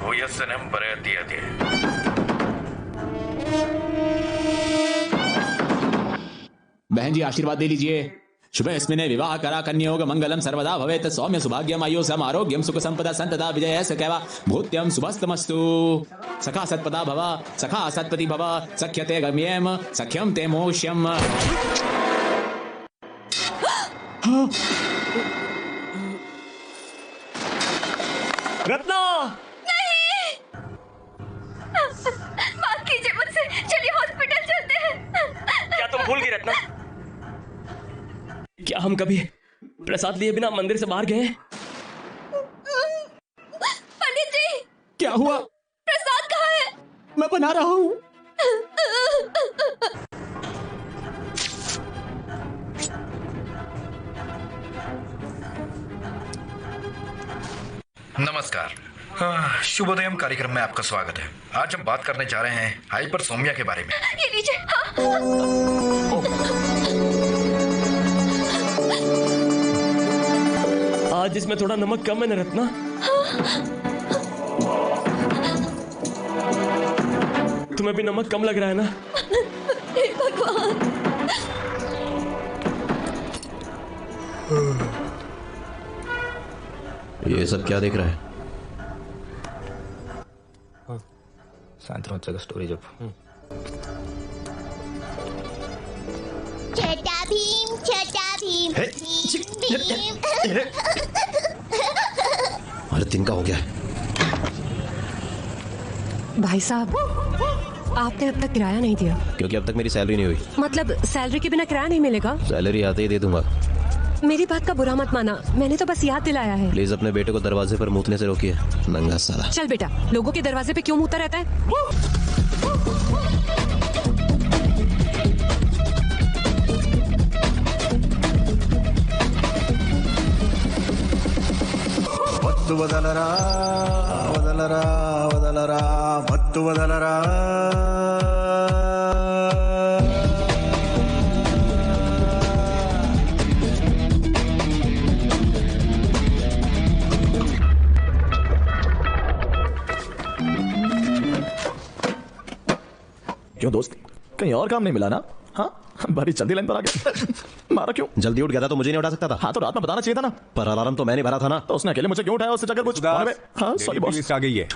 वयस्सनं प्रयत्यते। बहन जी आशीर्वाद दे लीजिए। शुभ स्मिने विवाह करा कन्योग मंगलम सर्वदा भवेत सौम्य सौभाग्यम आयुषम आरोग्यम सुख संपदा संतदा विजय सकैवा भूत्यम शुभस्तमस्तु। सखा सत्पदा भव सखा सत्पति भव सख्यते गम्येम सख्यम ते मोक्ष्यम। रत्ना माफ कीजिए मुझसे, चलिए हॉस्पिटल चलते हैं। क्या तुम भूल गई रत्ना? क्या हम कभी प्रसाद लिए बिना मंदिर से बाहर गए? पंडित जी क्या हुआ? प्रसाद कहाँ है? मैं बना रहा हूँ। नमस्कार। शुभोदयम कार्यक्रम में आपका स्वागत है। आज हम बात करने जा रहे हैं हाइपरसोमिया के बारे में। ये लीजिए। आज इसमें थोड़ा नमक कम है ना रत्ना? तुम्हें भी नमक कम लग रहा है ना? हे भगवान। ये सब क्या देख रहा है? సాయంత్రం వచ్చాక స్టోరీ చెప్పు. छोटा भीम भीम हर दिन का हो गया है। भाई साहब, आपने अब तक किराया नहीं दिया। क्योंकि अब तक मेरी सैलरी नहीं हुई। मतलब सैलरी के बिना किराया नहीं मिलेगा? सैलरी आते ही दे दूंगा। मेरी बात का बुरा मत माना, मैंने तो बस याद दिलाया है। प्लीज अपने बेटे को दरवाजे पर मूतने से रोकिए, नंगा साला। चल बेटा, लोगों के दरवाजे पे क्यों मूता रहता है? मत्तु वदलरा वदलरा वदलरा मत्तु वदलरा। क्यों दोस्त, कहीं और काम नहीं मिला ना? हाँ, बड़ी जल्दी लाइन पर आ गया। मारा क्यों? जल्दी उठ गया था तो मुझे नहीं उठा सकता था। हाँ तो रात में बताना चाहिए था ना। पर अलार्म तो मैंने भरा था ना। तो उसने अकेले मुझे क्यों उठाया? उससे जाकर कुछ। हाँ सॉरी बॉस। आ गई है।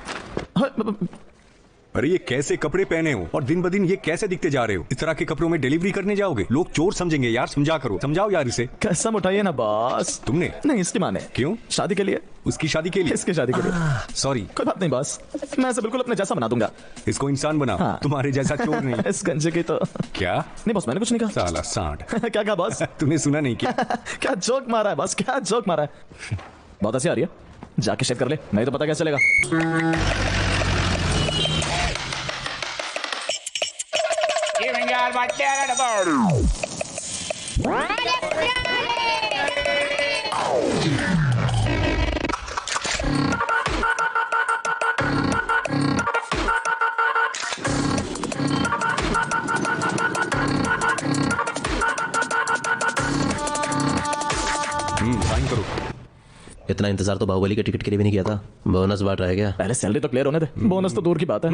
अरे ये कैसे कपड़े पहने हो और दिन ब दिन ये कैसे दिखते जा रहे हो? इस तरह के कपड़ों में डिलीवरी करने जाओगे, लोग चोर समझेंगे यार। समझा करो, समझाओ यार इसे। कसम उठाइए ना बॉस। तुमने? नहीं, इसकी माँ ने। क्यों? शादी के लिए। उसकी शादी के लिए? इसकी शादी के लिए। सॉरी। कोई बात नहीं बॉस, मैं इसे बिल्कुल अपने जैसा बना दूंगा। इसको इंसान बना। हाँ। तुम्हारे जैसा चोर नहीं। इस गंजे की तो क्या? नहीं बॉस, मैंने कुछ नहीं कहा। साला सांड। क्या कहा बॉस? तूने सुना नहीं क्या? क्या जोक मारा है बॉस, क्या जोक मारा है? बहुत हंसी आ रही है, जाके शेव कर ले, नहीं तो पता क्या चलेगा। इतना इंतजार तो बाहुबली के टिकट के लिए भी नहीं किया था। बोनस बांट रहा है क्या? पहले सैलरी तो क्लियर होने दे, बोनस तो दूर की बात है।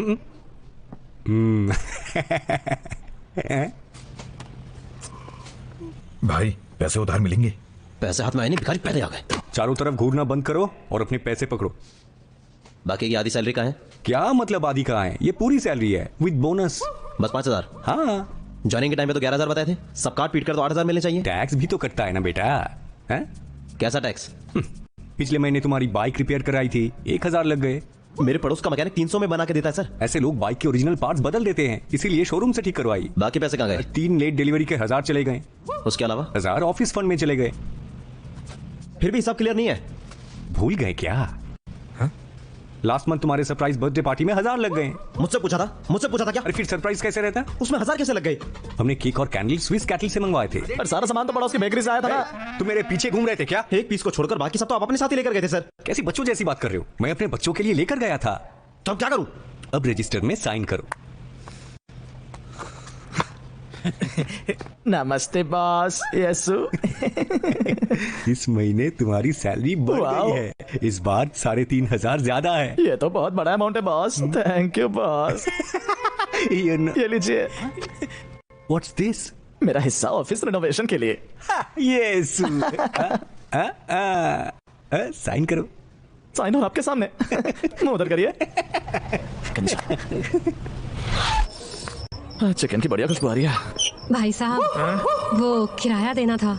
भाई पैसे उधार मिलेंगे? पैसे हाथ में आए नहीं, भिखारी पहले आ गए। चारों तरफ घूरना बंद करो और अपने पैसे पकड़ो। बाकी की आधी सैलरी कहाँ है? क्या मतलब आदि कहाँ है? ये पूरी सैलरी है विद बोनस। बस 5,000? हाँ, ज्वाइनिंग के टाइम पे तो 11,000 बताए थे। सब काट पीट कर तो 8,000 मिलने चाहिए। टैक्स भी तो कटता है ना बेटा। है? कैसा टैक्स? पिछले महीने तुम्हारी बाइक रिपेयर कराई थी, 1,000 लग गए। मेरे पड़ोस का मैकेनिक 300 में बना के देता है सर। ऐसे लोग बाइक के ओरिजिनल पार्ट्स बदल देते हैं, इसीलिए शोरूम से ठीक करवाई। बाकी पैसे कहाँ गए? 3 लेट डिलीवरी के 1,000 चले गए। उसके अलावा 1,000 ऑफिस फंड में चले गए। फिर भी हिसाब क्लियर नहीं है। भूल गए क्या? लास्ट मंथ तुम्हारे सरप्राइज बर्थडे पार्टी में 1,000 लग गए। मुझसे पूछा था क्या? अरे फिर सरप्राइज कैसे रहता? उसमें 1,000 कैसे लग गए? हमने केक और कैंडल स्विस कैटल से मंगवाए थे। पर सारा सामान तो पड़ोस की बेकरी से आया था ना। तुम मेरे पीछे घूम रहे थे क्या? एक पीस को छोड़कर बाकी सब तो आप अपने साथ ही लेकर गए थे सर। कैसी बच्चों जैसी बात कर रहे हो? मैं अपने बच्चों के लिए लेकर गया था। तो अब क्या करूं? अब रजिस्टर में साइन करो। नमस्ते बॉस। यस्सु। इस महीने तुम्हारी सैलरी बढ़ गई है। इस बार 3,500 ज्यादा है। ये तो बहुत बड़ा अमाउंट है बॉस। Thank you boss. ये लीजिए। What's this? मेरा हिस्सा ऑफिस रिनोवेशन के लिए। यस। साइन करो। साइन हो आपके सामने। मुंह उधर करिए। चिकन की बढ़िया खुशबू आ रही है। भाई साहब वो किराया देना था।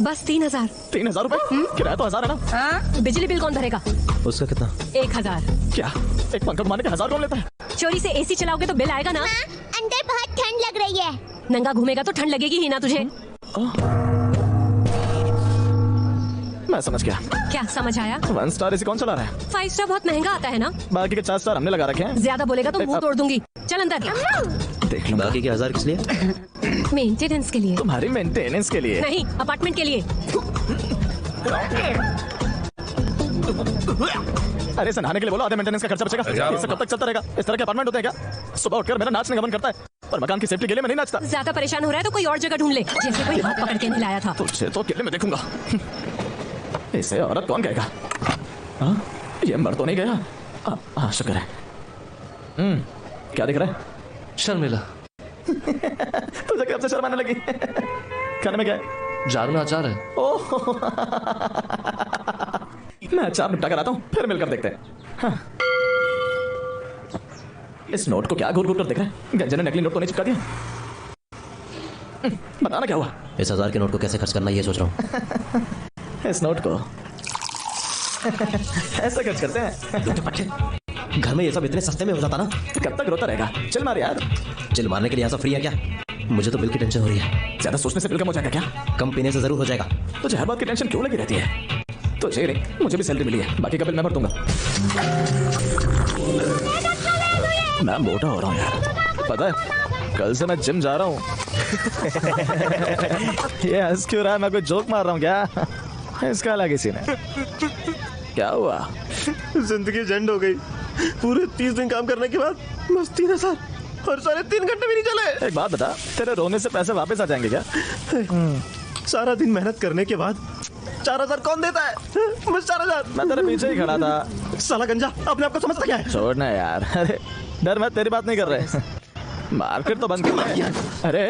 बस 3,000। 3,000 रुपए? किराया तो 1,000 है ना। हाँ? बिजली बिल कौन भरेगा? उसका कितना? 1,000। क्या एक पंखा घुमाने का 1,000 कौन लेता है? चोरी से एसी चलाओगे तो बिल आएगा ना। अंदर बहुत ठंड लग रही है। नंगा घूमेगा तो ठंड लगेगी ही ना तुझे। मैं समझ गया। क्या समझ आया? 1 स्टार एसी कौन चला रहा है? 5 स्टार बहुत महंगा आता है ना। बाकी के 4 स्टार हमने लगा रखे हैं। ज्यादा बोलेगा तो मुंह तोड़ दूंगी। चल अंदर। देख लूंगा। बाकी के 1,000 किस लिए? मेंटेनेंस के लिए। तुम्हारी मेंटेनेंस के लिए? नहीं, अपार्टमेंट के लिए। अरे इसे नहाने के लिए बोलो, आधे मेंटेनेंस का खर्चा बचेगा। इससे कब तक चलता रहेगा? इस तरह के अपार्टमेंट होते हैं क्या? सुबह उठकर मेरा नाचने का मन करता है, पर मकान की सेफ्टी के लिए मैं नहीं नाचता। ज्यादा परेशान हो रहा है तो कोई और जगह ढूंढ ले, जैसे कोई हाथ पकड़ के नहीं लाया था। तुझे तो अकेले में देखूंगा। इसे औरत कौन कहेगा? हाँ, ये मर तो नहीं गया? हाँ शुक्र है। क्या दिख रहा है? शर्मिला। तुझे कब से शर्म आने लगी? खाने में क्या है? जार में अचार है। ओह, मैं अचार निपटा कर आता हूँ, फिर मिलकर देखते हैं। हाँ। इस नोट को क्या घूर घूर कर देख रहे हैं? गंजे ने नकली नोट तो नहीं चिपका दिया? बताना क्या हुआ? इस 1,000 के नोट को कैसे खर्च करना ये सोच रहा हूँ। इस नोट को ऐसे खर्च करते हैं। घर में ये सब इतने सस्ते में हो जाता ना। कब तक रोता रहेगा? चिल मार यार। चिल मारने के लिए यहाँ सब फ्री है क्या? मुझे तो बिल की टेंशन हो रही है। ज्यादा सोचने से बिल कम हो जाएगा क्या? कम पीने से जरूर हो जाएगा। तुझे हर बात की टेंशन क्यों लगी रहती है? तुझे नहीं, मुझे भी सैलरी मिली है, बाकी का बिल मैं भर दूंगा। मैं मोटा हो रहा हूँ यार, पता है कल से मैं जिम जा रहा हूँ। ये हंस क्यों रहा है? मैं कोई जोक मार रहा हूँ क्या? इसका अलग ही सीन है। क्या हुआ? जिंदगी झंड हो गई। पूरे 30 दिन काम करने के बाद बस 3,000 और सारे 3 घंटे भी नहीं चले। एक बात बता, तेरे रोने से पैसे वापस आ जाएंगे क्या? सारा दिन मेहनत करने के बाद 4,000 कौन देता है? बस 4,000। मैं तेरे पीछे ही खड़ा था। साला गंजा अपने आप को समझता क्या है? छोड़ना यार। अरे डर, मैं तेरी बात नहीं कर रहे। मार्केट तो बंद कर रहा है। अरे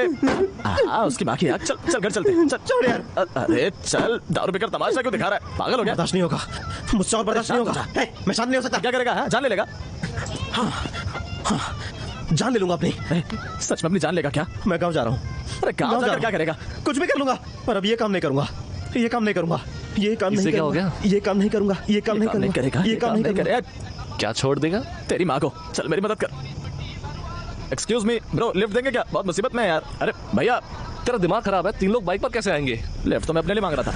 हाँ, उसकी माँ की आग। चल चल घर चलते। चल छोड़ यार। अरे चल, दारू पीकर तमाशा क्यों दिखा रहा है? पागल हो गया? बर्दाश्त नहीं होगा मुझसे, और बर्दाश्त नहीं होगा। मैं शांत नहीं हो सकता। क्या करेगा? हाँ, जान ले लेगा? हाँ, जान ले लूंगा अपनी। सच में अपनी जान लेगा क्या? मैं गाँव जा रहा हूँ। अरे गाँव जाकर क्या करेगा? कुछ भी कर लूंगा, पर अब ये काम नहीं करूंगा। ये काम नहीं करूंगा। ये काम नहीं क्या हो गया? ये काम नहीं करूंगा। ये काम नहीं करेगा। ये काम नहीं करेगा। क्या छोड़ देगा? तेरी माँ को। चल मेरी मदद कर। एक्सक्यूज मी ब्रो, लिफ्ट देंगे क्या? बहुत मुसीबत में है यार। अरे भैया, तेरा दिमाग खराब है, 3 लोग बाइक पर कैसे आएंगे? लिफ्ट तो मैं अपने लिए मांग रहा था।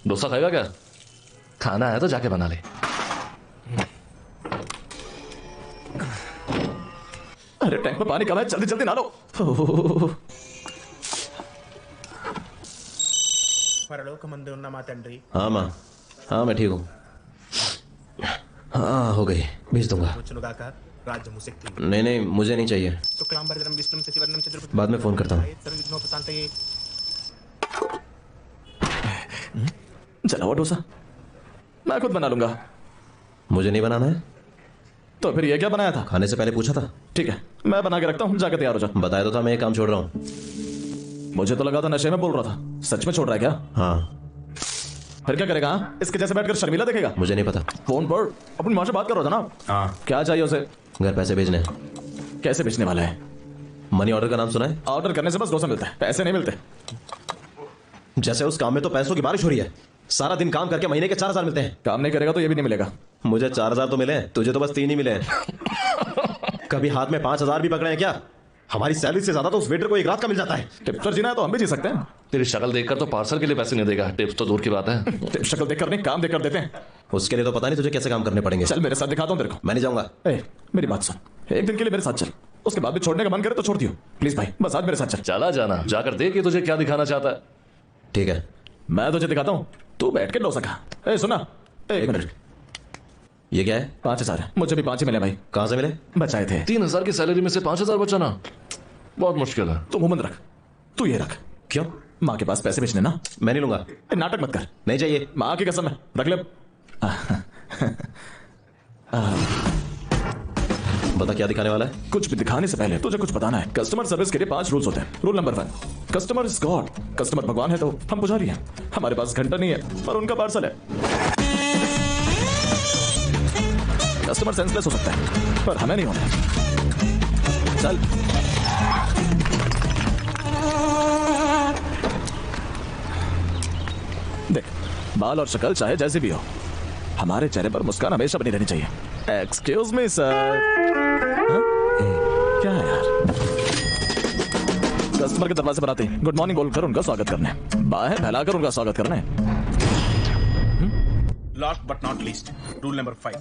डोसा खाएगा क्या? खाना है तो जाके बना ले। अरे टैंक में पानी कम है, जल्दी जल्दी नहा लो। పరలోకమందు ఉన్న మా తండ్రి हाँ माँ, हाँ मैं ठीक हूँ। हाँ हो गई, भेज दूंगा। వచ్చునుగాక राज्यमुसेक्ति नहीं नहीं, मुझे नहीं चाहिए, शुक्लांबरधरम विष्णुम शशिवर्णम चतुर्भुजं बाद में फोन करता हूँ। सर्वविघ्नोपशान्तये। जला हुआ डोसा मैं खुद बना लूंगा। मुझे नहीं बनाना है, तो फिर ये क्या बनाया था? खाने से पहले पूछा था। ठीक है, मैं बना के रखता हूँ, जाकर तैयार हो जा। बताया तो था मैं ये काम छोड़ रहा हूँ। मुझे तो लगा था नशे में बोल रहा था, सच में छोड़ रहा है क्या? हाँ। फिर क्या करेगा? हाँ? इसके जैसे बैठकर शर्मिला देखेगा? मुझे नहीं पता। फोन पर अपनी माँ से बात कर रहा था ना। हाँ। क्या चाहिए उसे? घर पैसे भेजने। कैसे बेचने वाला है? मनी ऑर्डर का नाम सुना है? ऑर्डर करने से बस डोसा मिलता है, पैसे नहीं मिलते। जैसे उस काम में तो पैसों की बारिश हो रही है। सारा दिन काम करके महीने के 4,000 मिलते हैं। काम नहीं करेगा तो ये भी नहीं मिलेगा। मुझे 4,000 तो मिले, तुझे तो बस 3 ही मिले हैं। कभी हाथ में 5,000 भी पकड़े हैं क्या? हमारी सैलरी से ज्यादा तो उस वेटर को एक रात का मिल जाता है। टिप्स पर जीना है तो हम भी जी सकते हैं। तेरी शक्ल देखकर तो पार्सल के लिए पैसे नहीं देगा, टिप्स तो दूर की बात है। टिप्स शक्ल देखकर नहीं, काम देखकर देते हैं। उसके लिए तो पता नहीं तुझे कैसे काम करने पड़ेंगे। चल मेरे साथ दिखाता हूँ तेरे को। मैं नहीं जाऊंगा। मेरी बात सुन, एक दिन के लिए मेरे साथ चल, उसके बाद भी छोड़ने का मन करे तो छोड़ दियो प्लीज भाई, बस आज मेरे साथ चल। चला जाना, जाकर देख कि तुझे क्या दिखाना चाहता है। ठीक है, मैं तुझे दिखाता हूँ, तू बैठ के डोसा खा। सुना, एक मिनट। ये क्या है? 5,000 है। मुझे भी 5 ही मिले भाई। कहाँ से मिले? बचाए थे। 3,000 की सैलरी में से 5,000 बचाना बहुत मुश्किल है। तू मुंह बंद रख, तू ये रख। क्यों? माँ के पास पैसे बेचने ना। मैं नहीं लूंगा। नाटक मत कर। नहीं चाहिए। माँ की कसम है, रख ले। बता क्या दिखाने वाला है? कुछ भी दिखाने से पहले तुझे कुछ बताना है। कस्टमर सर्विस के लिए 5 रूल्स होते हैं। Rule number 1, customer is God. Customer भगवान है तो हम पुजारी हैं। हमारे पास घंटा नहीं है पर उनका पार्सल है। कस्टमर सेंसलेस हो सकता है पर हमें नहीं होना है। चल देख, बाल और शक्ल चाहे जैसे भी हो, हमारे चेहरे पर मुस्कान हमेशा बनी रहनी चाहिए। Excuse me sir. क्या है यार? कस्टमर के दरवाजे पर आते गुड मॉर्निंग बोलकर उनका स्वागत करने, बाहें फैलाकर उनका स्वागत करने। Last but not least, rule number 5,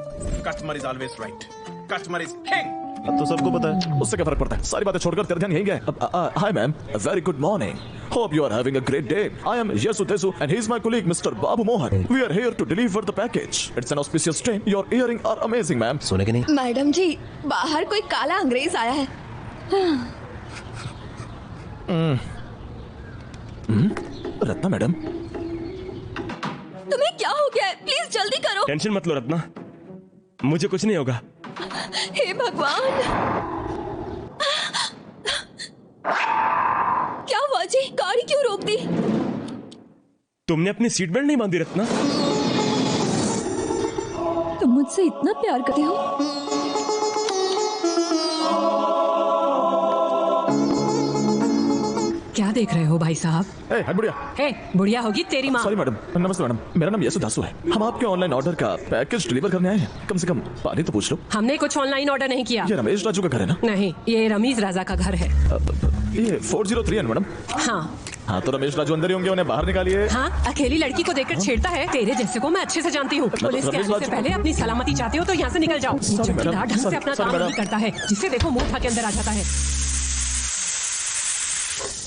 customer is always right, customer is king. अब तो सबको पता है। उससे क्या फर्क पड़ता है? सारी बातें छोड़कर तेरा ध्यान यहीं गया। Hi ma'am, very good morning, hope you are having a great day. I am Yesu Desu and he is my colleague mister Babu Mohan. We are here to deliver the package. It's an auspicious day. Your earring are amazing ma'am. सुने कि नहीं? Madam जी, बाहर कोई काला अंग्रेज आया है। Ratna madam, तुम्हें क्या हो गया है? प्लीज जल्दी करो। टेंशन मत लो रत्ना, मुझे कुछ नहीं होगा। हे भगवान, क्या हुआ जी? गाड़ी क्यों रोक दी? तुमने अपनी सीट बेल्ट नहीं बांधी रत्ना। तुम मुझसे इतना प्यार करते हो? क्या देख रहे हो भाई साहब? बुढ़िया। बुढ़िया होगी तेरी माँ। Sorry madam. नमस्ते मैडम, मेरा नाम यसु दासु है। हम आपके ऑनलाइन ऑर्डर का पैकेज डिलीवर करने आए हैं। कम से कम पानी तो पूछ लो। हमने कुछ ऑनलाइन ऑर्डर नहीं किया। ये रमेश राजू का घर है ना? नहीं, ये रमीज राजा का घर है। ये 403 है मैडम। हाँ, तो रमेश राजू अंदर ही होंगे, उन्हें बाहर निकालिए। हाँ, अकेली लड़की को देखकर छेड़ता है। तेरे जैसे को मैं अच्छे से जानती हूँ। पुलिस के आने से पहले अपनी सलामती चाहते हो तो यहाँ से निकल जाओ। चौकीदार ढंग से अपना काम नहीं करता है, जिसे देखो मुंह उठा के अंदर आ जाता है।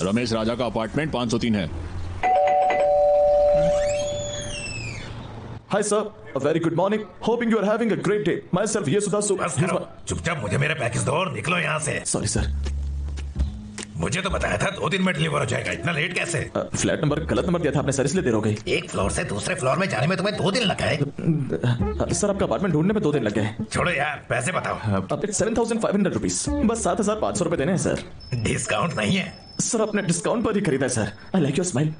रमेश राजा का अपार्टमेंट 503 है। Hi sir, a very good morning, hoping you are having a great day. Myself Yesu Dasu. चुपचाप मुझे मेरा पैकेज दो और निकलो यहाँ से। Sorry sir. मुझे तो बताया था 2 दिन में डिलीवर हो जाएगा, इतना लेट कैसे? फ्लैट नंबर गलत नंबर दिया था आपने सर, इसलिए देर हो गई। एक फ्लोर से दूसरे फ्लोर में जाने में तुम्हें 2 दिन लगा है? सर आपका अपार्टमेंट ढूंढने में 2 दिन लग गए। छोड़ो यार, पैसे बताओ। अब 7,500 रुपीज, बस 7,500 रुपए देने हैं सर। डिस्काउंट नहीं है? सर आपने डिस्काउंट पर ही खरीदा है sir. I like your smile.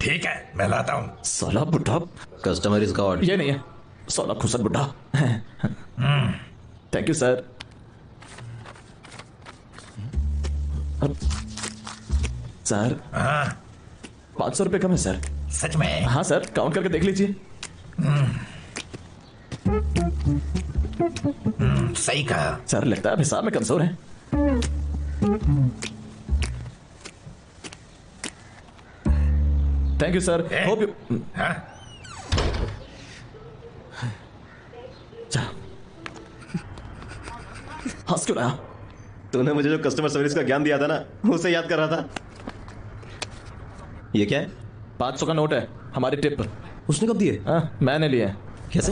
ठीक है, मैं लाता हूँ। साला बुढ़ा। Customer is God. ये नहीं है, साला खुसर बुढ़ा। Thank you sir. सर 500 रुपए कम है सर। सच में? हाँ सर, काउंट करके देख लीजिए। सही कहा सर, लगता है आप हिसाब में कमजोर हैं। Thank you sir, hope you. हंस क्यों रहा? तूने मुझे जो कस्टमर सर्विस का ज्ञान दिया था ना, उसे याद कर रहा था। ये क्या है? 500 का नोट है, हमारी टिप। उसने कब दिए? मैंने लिए। कैसे?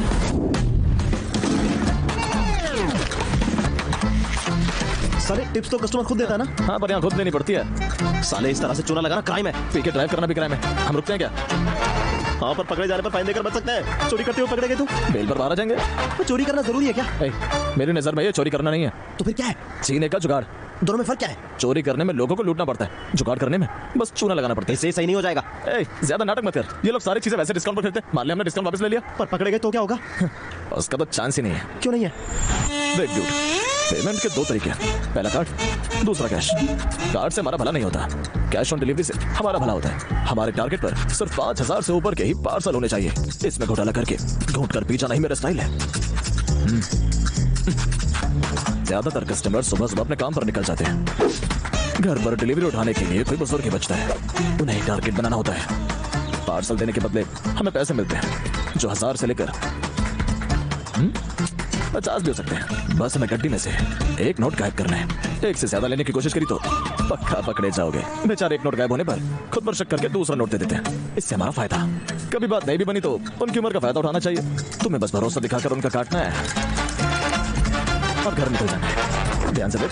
साले टिप्स तो कस्टमर खुद देता है ना। हाँ, पर यहाँ खुद देनी पड़ती है। साले इस तरह से चूना लगाना क्राइम है। पी के ड्राइव करना भी क्राइम है। हम रुकते हैं क्या? हाँ, पर पकड़े जाने पर फाइन देकर बच सकते हैं। चोरी करते हुए पकड़े गए तो बेल पर बाहर आ जाएंगे। तो चोरी करना जरूरी है क्या? मेरी नजर में ये चोरी करना नहीं है। तो फिर क्या है? जीने का जुगाड़। दोनों में फर्क क्या है? चोरी करने में लोगों को लूटना पड़ता है, जुगाड़ करने में बस चूना लगाना पड़ता है। इससे सही नहीं हो जाएगा। ज्यादा नाटक मत कर। ये लोग सारी चीजें वैसे डिस्काउंट पर खरीदते हैं। मान लिया हमने डिस्काउंट वापस ले लिया, पर पकड़े गए तो क्या होगा? उसका तो चांस ही नहीं है। क्यों नहीं है? देख ड्यूड, पेमेंट के 2 तरीके हैं, पहला कार्ड, दूसरा कैश। कार्ड से हमारा भला नहीं होता, कैश ऑन डिलीवरी से हमारा भला होता है। हमारे टारगेट पर सिर्फ 5,000 से ऊपर के ही पार्सल होने चाहिए। इसमें घोटाला करके घूंट कर पी जाना ही मेरा स्टाइल है। ज्यादातर कस्टमर सुबह सुबह अपने काम पर निकल जाते हैं। घर पर डिलीवरी उठाने के लिए कोई बुजुर्ग ही बचता है, उन्हें टारगेट बनाना होता है। पार्सल देने के बदले हमें पैसे मिलते हैं, जो 1000 से लेकर 50 भी हो सकते हैं। बस हमें गड्डी में से एक नोट गायब करना है। एक से ज्यादा लेने की कोशिश करी तो पक्का पकड़े जाओगे। बेचारे एक नोट गायब होने पर खुद पर शक करके दूसरा नोट दे देते हैं, इससे हमारा फायदा। कभी बात नहीं भी बनी तो उनकी उम्र का फायदा उठाना चाहिए। तुम्हें बस भरोसा दिखाकर उनका काटना है और घर निकल जाना है। ध्यान से देख।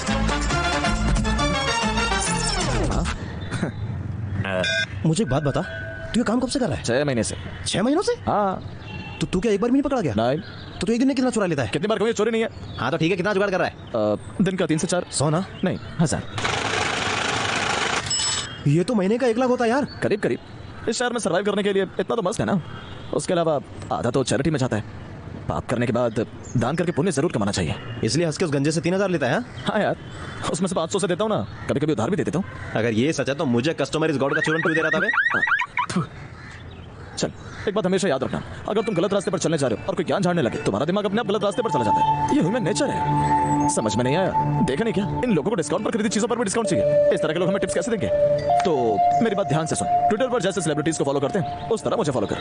मुझे एक बात बता, तू ये काम कब से कर रहा है? 6 महीने से। 6 महीनों से? हाँ। तो तू क्या एक बार भी नहीं पकड़ा गया? नहीं। तो तू एक दिन में कितना चुरा लेता है? कितनी बार कहूँ चोरी नहीं है। हाँ तो ठीक है, कितना जुगाड़ कर रहा है? दिन का 3 से 4। 100 ना? नहीं, 1000। ये तो महीने का 1 लाख होता है यार। करीब करीब। इस शहर में सर्वाइव करने के लिए इतना तो मस्त है ना। उसके अलावा आधा तो चैरिटी में जाता है। पाप करने के बाद दान करके पुण्य जरूर कमाना चाहिए। इसलिए हंस के उस गंजे से 3000 लेता है? हाँ यार, उसमें से 500 से देता हूँ ना, कभी कभी उधार भी दे देता हूँ। अगर ये सच है तो मुझे कस्टमर इस गॉड का चूरन क्यों दे रहा था? चल, एक बात हमेशा याद रखना, अगर तुम गलत रास्ते पर चलने जा रहे हो और कोई ज्ञान झाड़ने लगे, तुम्हारा दिमाग अपने आप गलत रास्ते पर चला जाता है। ये ह्यूमन नेचर है। समझ में नहीं आया? देखा नहीं क्या? इन लोगों को डिस्काउंट पर खरीदी चीजों पर भी डिस्काउंट चाहिए। इस तरह के लोग हमें टिप्स कैसे देंगे? तो मेरी बात ध्यान से सुन। ट्विटर पर जैसे सेलिब्रिटीज को फॉलो करते हैं, उस तरह मुझे फॉलो कर।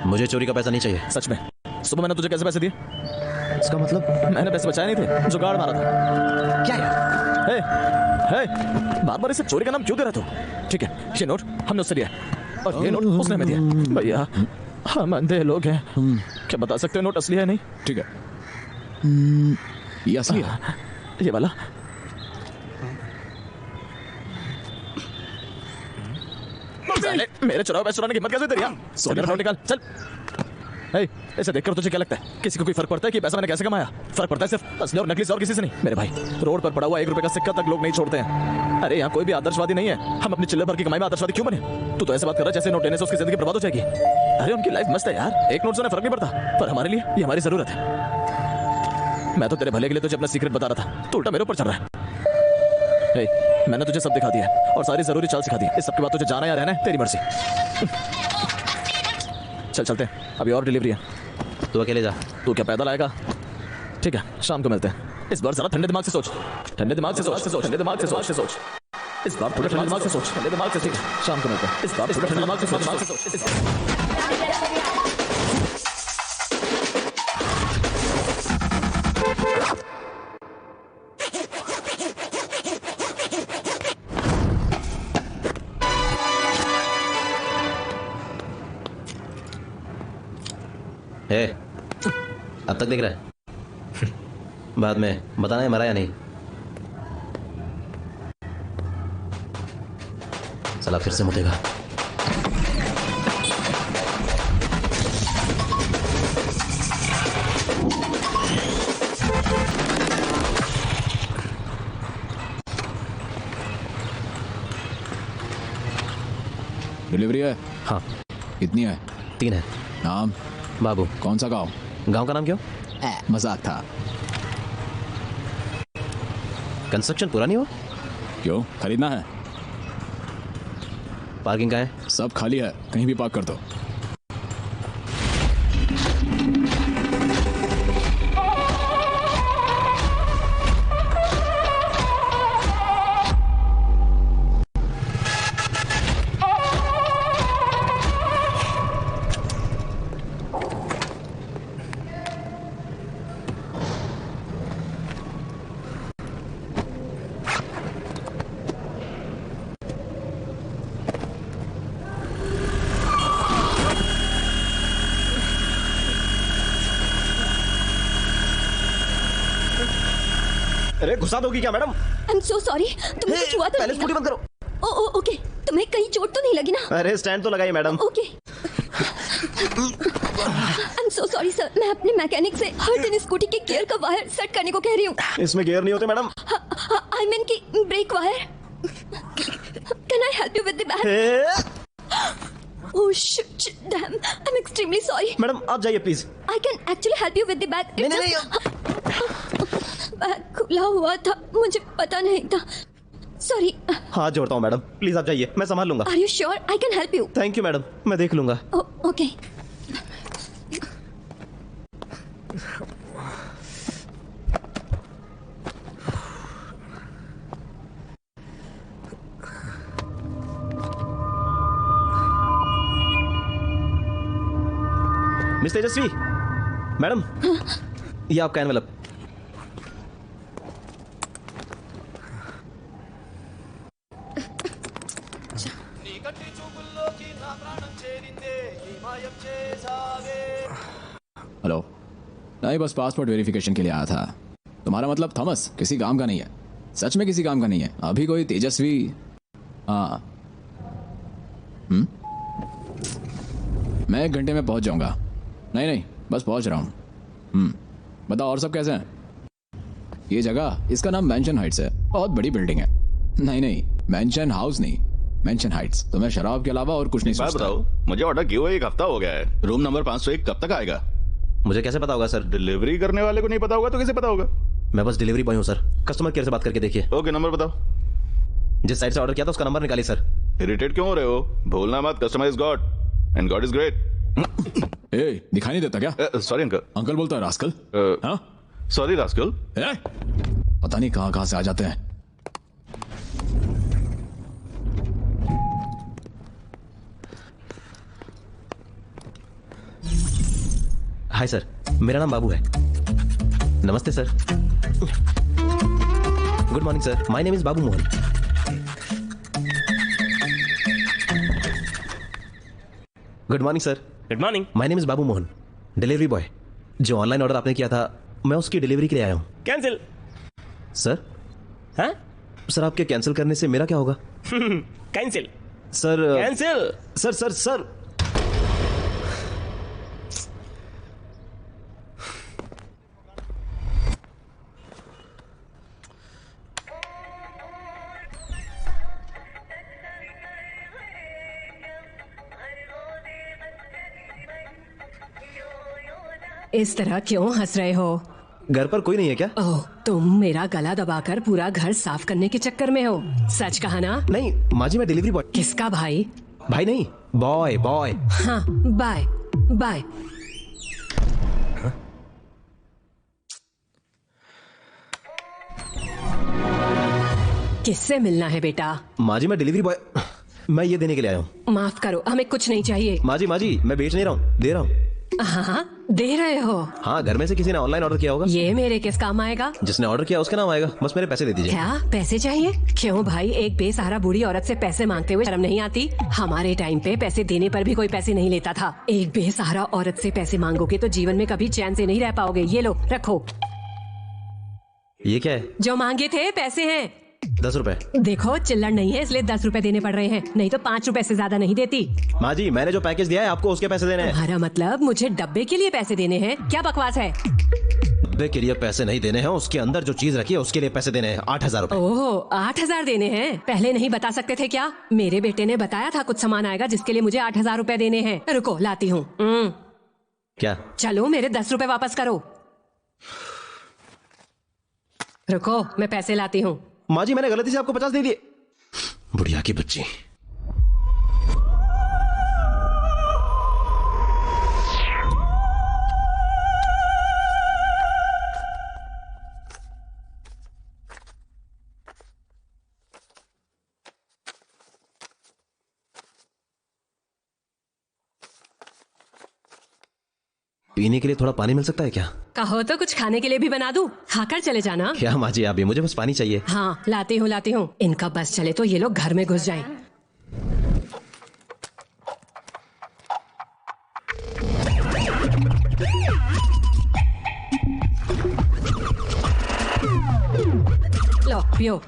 मुझे चोरी का पैसा नहीं चाहिए। सच में? सुबह मैंने तुझे कैसे पैसे दिए? इसका मतलब? मैंने पैसे बचाए नहीं थे, जुगाड़ मारा था। क्या यार? बार-बार इसे चोरी का नाम क्यों दे रहा तू? ठीक है, ये नोट हमने उससे लिया और ये नोट उसने हमें दिया। भैया, हम अंधे लोग हैं, क्या बता सकते हो नोट असली है नहीं? ठीक है, ये असली है। ये वाला मेरे चुराव पैसे चुराने की हिम्मत कैसे तेरी? नोट निकाल, चल। ऐसे देखकर तुझे क्या लगता है? किसी को कोई फर्क पड़ता है कि पैसा मैंने कैसे कमाया? फर्क पड़ता है सिर्फ असली और नकली से और किसी से नहीं। मेरे भाई, रोड पर पड़ा हुआ 1 रुपए का सिक्का तक लोग नहीं छोड़ते हैं। अरे यहाँ कोई भी आदर्शवादी नहीं है। हम अपनी चिल्लर भर की कमाई में आदर्शवादी क्यों बने? तू तो ऐसे बात कर रहा है जैसे नोट लेने से उसकी जिंदगी बर्बाद हो जाएगी। अरे उनकी लाइफ मस्त है यार, एक नोट से उन्हें फर्क नहीं पड़ता, पर हमारे लिए ये हमारी जरूरत है। मैं तो तेरे भले के लिए तुझे अपना सीक्रेट बता रहा था, तो उल्टा मेरे ऊपर चल रहा है। मैंने तुझे सब दिखा दिया और सारी जरूरी चाल सिखा दी। इस सब के बाद तुझे जाना या रहना है तेरी मर्जी। चल चलते हैं, अभी और डिलीवरी है। तू अकेले जा। तू क्या पैदल आएगा? ठीक है, शाम को मिलते हैं। इस बार जरा ठंडे दिमाग से सोच, ठंडे दिमाग से सोच, ठंडे दिमाग से सोच। इस बार थोड़ा ठंडे दिमाग से सोच, ठंडे दिमाग से। ठीक है, शाम को मिलते हैं। इस बार थोड़ा ठंडे दिमाग से सोच। अब तक देख रहा है? बाद में बताना है मरा या नहीं। साला फिर से मुतेगा। डिलीवरी है? हाँ। कितनी है? 3 है। नाम? बाबू। कौन सा गांव? गांव का नाम क्यों? मजाक था। कंस्ट्रक्शन पूरा नहीं हुआ? क्यों, खरीदना है? पार्किंग का है? सब खाली है, कहीं भी पार्क कर दो। अरे घुसा दोगी क्या madam? I am so sorry, तुमने कुछ हुआ तो पहले नहीं स्कूटी ना? बंद करो। ओके, तुम्हें कहीं चोट तो नहीं लगी ना? अरे स्टैंड तो लगाइए madam. Okay. I am so sorry sir, मैं अपने मैकेनिक से हर दिन स्कूटी के गियर का वायर सेट करने को कह रही हूँ। इसमें गियर नहीं होते मैडम। आई मीन की brake wire. Can I help you with the bag? Oh shit, damn, I'm extremely sorry. Madam आप जाइए please. I can actually help you with the bag. नहीं। बैग खुला हुआ था, मुझे पता नहीं था। Sorry. हाथ जोड़ता हूँ मैडम, प्लीज आप जाइए, मैं संभाल लूंगा। Are you sure? I can help you. Thank you madam, मैं देख लूंगा। Oh, okay. मिस तेजस्वी, मैडम ये आपका एनवेलप। हेलो, नहीं बस पासपोर्ट वेरिफिकेशन के लिए आया था। तुम्हारा मतलब थॉमस किसी काम का नहीं है? सच में किसी काम का नहीं है? अभी कोई तेजस्वी? हाँ। मैं 1 घंटे में पहुंच जाऊंगा। नहीं बस पहुंच रहा हूँ। बताओ और सब कैसे हैं? ये जगह, इसका नाम मेंशन हाइट्स है। बहुत बड़ी बिल्डिंग है। नहीं मेंशन हाउस नहीं, मेंशन हाइट्स। तो मैं शराब के अलावा और कुछ नहीं सोचता। बताओ, मुझे ऑर्डर किए हुए 1 हफ्ता हो गया है। रूम नंबर 501 कब तक आएगा? मुझे कैसे पता होगा सर? डिलीवरी करने वाले को नहीं पता होगा तो कैसे पता होगा? मैं बस डिलीवरी बॉय हूँ सर। कस्टमर केयर से बात करके देखिए। ओके, नंबर बताओ। जिस साइड से ऑर्डर किया था उसका नंबर निकालिए सर। इरिटेट क्यों हो रहे हो? भूलना मत, customer is God and God is great. दिखाई नहीं देता क्या? Sorry uncle. अंकल बोलता है रास्कल। Sorry rascal. पता नहीं कहां से आ जाते हैं। हाय सर, मेरा नाम बाबू है। नमस्ते sir. Good morning sir, my name is Babu Mohan. Good morning sir. Good morning. My name is Babu Mohan, delivery boy. जो ऑनलाइन ऑर्डर आपने किया था, मैं उसकी डिलीवरी के लिए आया हूँ। कैंसिल। सर? हाँ सर, आपके कैंसिल करने से मेरा क्या होगा? Cancel sir. Cancel. Sir sir sir इस तरह क्यों हंस रहे हो? घर पर कोई नहीं है क्या? ओह, तुम मेरा गला दबाकर पूरा घर साफ करने के चक्कर में हो। सच कहा ना? नहीं माँ जी, मैं डिलीवरी बॉय। किसका भाई? भाई नहीं, बॉय बॉय। हाँ, बाय बाय। किससे मिलना है बेटा? माँ जी मैं डिलीवरी बॉय, मैं ये देने के लिए आया हूँ। माफ करो, हमें कुछ नहीं चाहिए। माँ जी मैं बेच नहीं रहा हूँ, दे रहा हूँ। हाँ, दे रहे हो? हाँ, घर में से किसी ने ऑनलाइन ऑर्डर किया होगा। ये मेरे किस काम आएगा? जिसने ऑर्डर किया उसका नाम आएगा। बस मेरे पैसे दे दीजिए। क्या पैसे चाहिए? क्यों भाई, एक बेसहारा बूढ़ी औरत से पैसे मांगते हुए शर्म नहीं आती? हमारे टाइम पे पैसे देने पर भी कोई पैसे नहीं लेता था। एक बेसहारा औरत से पैसे मांगोगे तो जीवन में कभी चैन से नहीं रह पाओगे। ये लो, रखो। ये क्या है? जो मांगे थे पैसे हैं। 10 रुपए। देखो चिल्लर नहीं है, इसलिए 10 रुपए देने पड़ रहे हैं, नहीं तो 5 रुपए से ज्यादा नहीं देती। माँ जी मैंने जो पैकेज दिया है आपको उसके पैसे देने हैं। तुम्हारा मतलब मुझे डब्बे के लिए पैसे देने हैं? क्या बकवास है? डब्बे के लिए पैसे नहीं देने हैं, उसके अंदर जो चीज रखी है उसके लिए पैसे देने हैं। 8000 रुपए। ओह, 8000 देने हैं? पहले नहीं बता सकते थे क्या? मेरे बेटे ने बताया था कुछ सामान आएगा जिसके लिए मुझे 8000 रुपए देने हैं। रुको लाती हूँ। क्या? चलो मेरे 10 रुपए वापस करो। रुको, मैं पैसे लाती हूँ। माँ जी मैंने गलती से आपको 50 दे दिए। बुढ़िया की बच्ची। पीने के लिए थोड़ा पानी मिल सकता है क्या? कहो तो कुछ खाने के लिए भी बना दूं? खाकर चले जाना। क्या माँ जी आप भी, मुझे बस पानी चाहिए। हाँ लाती हूँ। इनका बस चले तो ये लोग घर में घुस जाएं। लो पियो।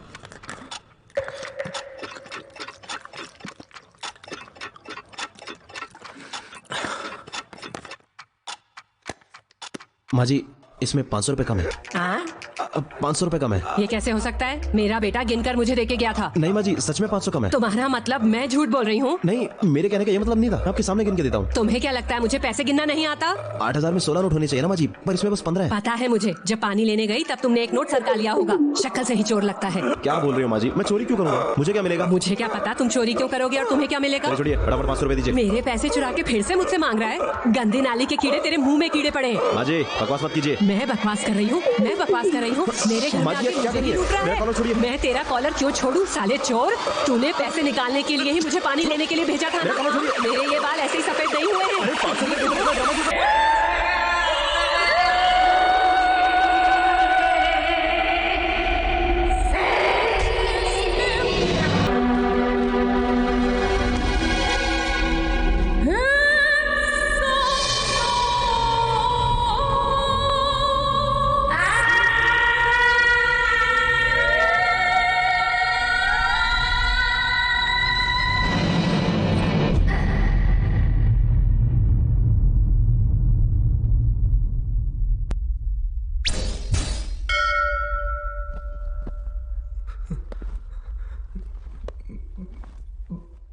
माँ जी, इसमें 500 रुपए कम है। हाँ? 500 रुपए कम है। ये कैसे हो सकता है? मेरा बेटा गिनकर मुझे देके गया था। नहीं माँ जी, सच में 500 कम है। तुम्हारा मतलब मैं झूठ बोल रही हूँ? नहीं, मेरे कहने का ये मतलब नहीं था। मैं आपके सामने गिन के देता हूँ। तुम्हें क्या लगता है मुझे पैसे गिनना नहीं आता? 8000 में 16 नोट होने चाहिए ना माँ जी, पर इसमें बस 15 है। पता है मुझे, जब पानी लेने गई तब तुमने एक नोट सरका लिया होगा। शक्ल से ही चोर लगता है। क्या बोल रही हो माँ जी? मैं चोरी क्यों करूँगा? मुझे क्या मिलेगा? मुझे क्या पता तुम चोरी क्यों करोगे और तुम्हें क्या मिलेगा? छोड़िए, फटाफट 500 रुपए दीजिए। मेरे पैसे चुरा के फिर से मुझसे मांग रहा है? गंदी नाली के कीड़े, तेरे मुंह में कीड़े पड़े हैं। माँ जी, बकवास मत कीजिए। मैं बकवास कर रही हूँ? मैं बकवास कर रही हूँ? मेरे घर में आके मुझे ही लूट रहा है। मैं तेरा कॉलर क्यों छोड़ूं साले चोर? तूने पैसे निकालने के लिए ही मुझे पानी लेने के लिए भेजा था ना? मेरे ये बाल ऐसे ही सफेद नहीं हुए हैं।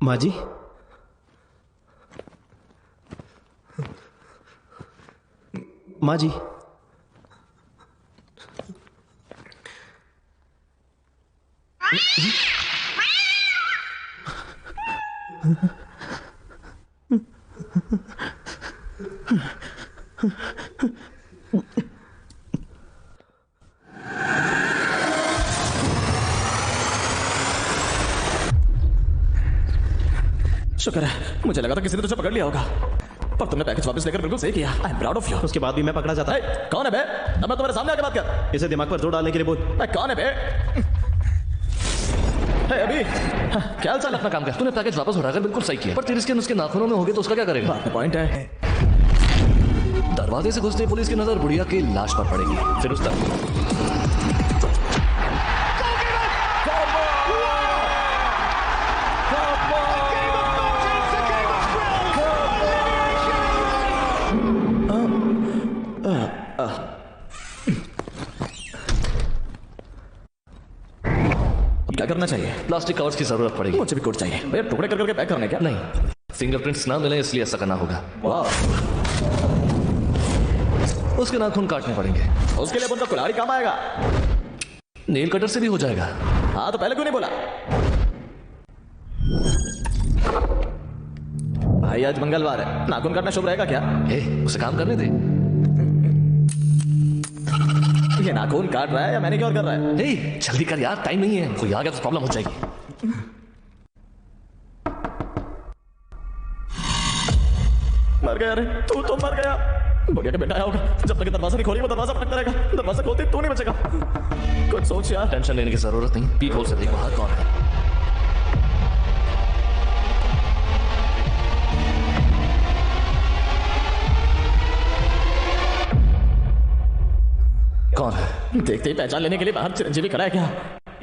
माँ जी, माँ जी, शुक्र है, मुझे लगा था किसी ने तुझे पकड़ लिया होगा, पर तुमने पैकेज वापस लेकर बिल्कुल सही किया। I am proud of you. उसके बाद भी मैं पकड़ा जाता। कौन है बे? अब मैं तुम्हारे सामने आके बात कर। इसे दिमाग पर जोर डालने के लिए बोल। कौन है बे? अभी क्या हाल चाल? अपना काम कर। तूने पैकेज वापस उठाकर बिल्कुल सही किया, पर तेरे स्किन उसके नाखूनों में होगी तो उसका क्या करेगा? बात में पॉइंट है। दरवाजे से घुसते पुलिस की नजर बुढ़िया की लाश पर पड़ेगी, फिर उस तरफ क्या करना चाहिए? प्लास्टिक कवर्स की जरूरत पड़ेगी। मुझे भी कोट चाहिए भैया। टुकड़े कर करके पैक करने क्या? नहीं, फिंगरप्रिंट्स ना मिले इसलिए ऐसा करना होगा। वाह, उसके नाखून काटने पड़ेंगे। उसके लिए उनका कुल्हाड़ी काम आएगा। नेल कटर से भी हो जाएगा। हाँ, तो पहले क्यों नहीं बोला? भाई आज मंगलवार है, नाखून काटना शुभ रहेगा क्या? उसे काम करने दे। ये नाखून काट रहा है या मैंने क्या और कर रहा है? जल्दी कर यार, टाइम नहीं है। कोई आ गया तो प्रॉब्लम हो जाएगी। मर गया रे, तू तो मर गया। बुढ़िया का बेटा आया होगा, जब तक दरवाजा नहीं खोलेगा वो दरवाजा पटकता रहेगा। दरवाजा खोलते तू नहीं बचेगा। कुछ सोच यार। टेंशन लेने की जरूरत नहीं, पीक होल से देखो हाथ कौन है। कौन है? देखते ही पहचान लेने के लिए बाहर चिरंजीवी खड़ा है क्या?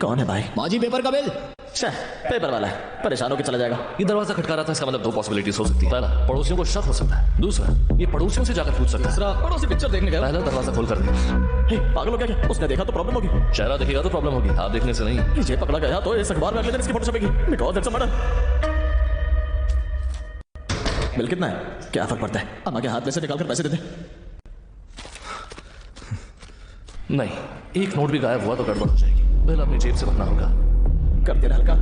कौन है भाई? माँ जी, पेपर का बिल। पेपर वाला है, परेशान होकर चला जाएगा। ये दरवाजा खटका रहा था, इसका मतलब दो पॉसिबिलिटीज हो सकती है। पहला, पड़ोसियों को शक हो सकता है। दूसरा, ये पड़ोसियों से जाकर पूछ सकता है। तीसरा, पड़ोसी पिक्चर देखने गया। पहला दरवाजा खोल कर दे। पागल हो क्या? उसने देखा तो प्रॉब्लम होगी। चेहरा देखेगा तो प्रॉब्लम होगी, आप देखने से नहीं। ये पकड़ा गया तो इस अखबार में अगले दिन इसकी फोटो छपेगी। Because it's a murder. Bill कितना है? क्या फर्क पड़ता है? अम्मा के हाथ में से निकालकर पैसे दे दे। नहीं, एक नोट भी गायब हुआ तो गड़बड़ हो जाएगी। बिल अपनी जेब से भरना होगा। कर देना हल्का।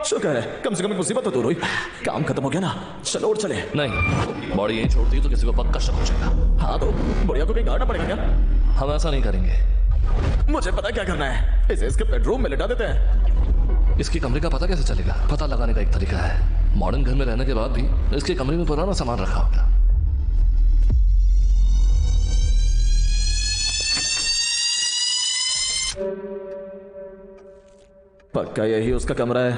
शुक्र है, कम से कम मुसीबत तो दूर हुई। काम खत्म हो गया ना, चलो और चले। नहीं, बॉडी यहीं छोड़ दी तो किसी को पक्का शक हो जाएगा। हाँ, तो बुढ़िया को कहीं गाड़ना पड़ेगा क्या? हम ऐसा नहीं करेंगे। मुझे पता क्या करना है। इसे इसके बेडरूम में लिटा देते हैं। इसके कमरे का पता कैसे चलेगा? पता लगाने का एक तरीका है। मॉडर्न घर में रहने के बाद भी इसके कमरे में पुराना सामान रखा होगा। पक्का यही उसका कमरा है।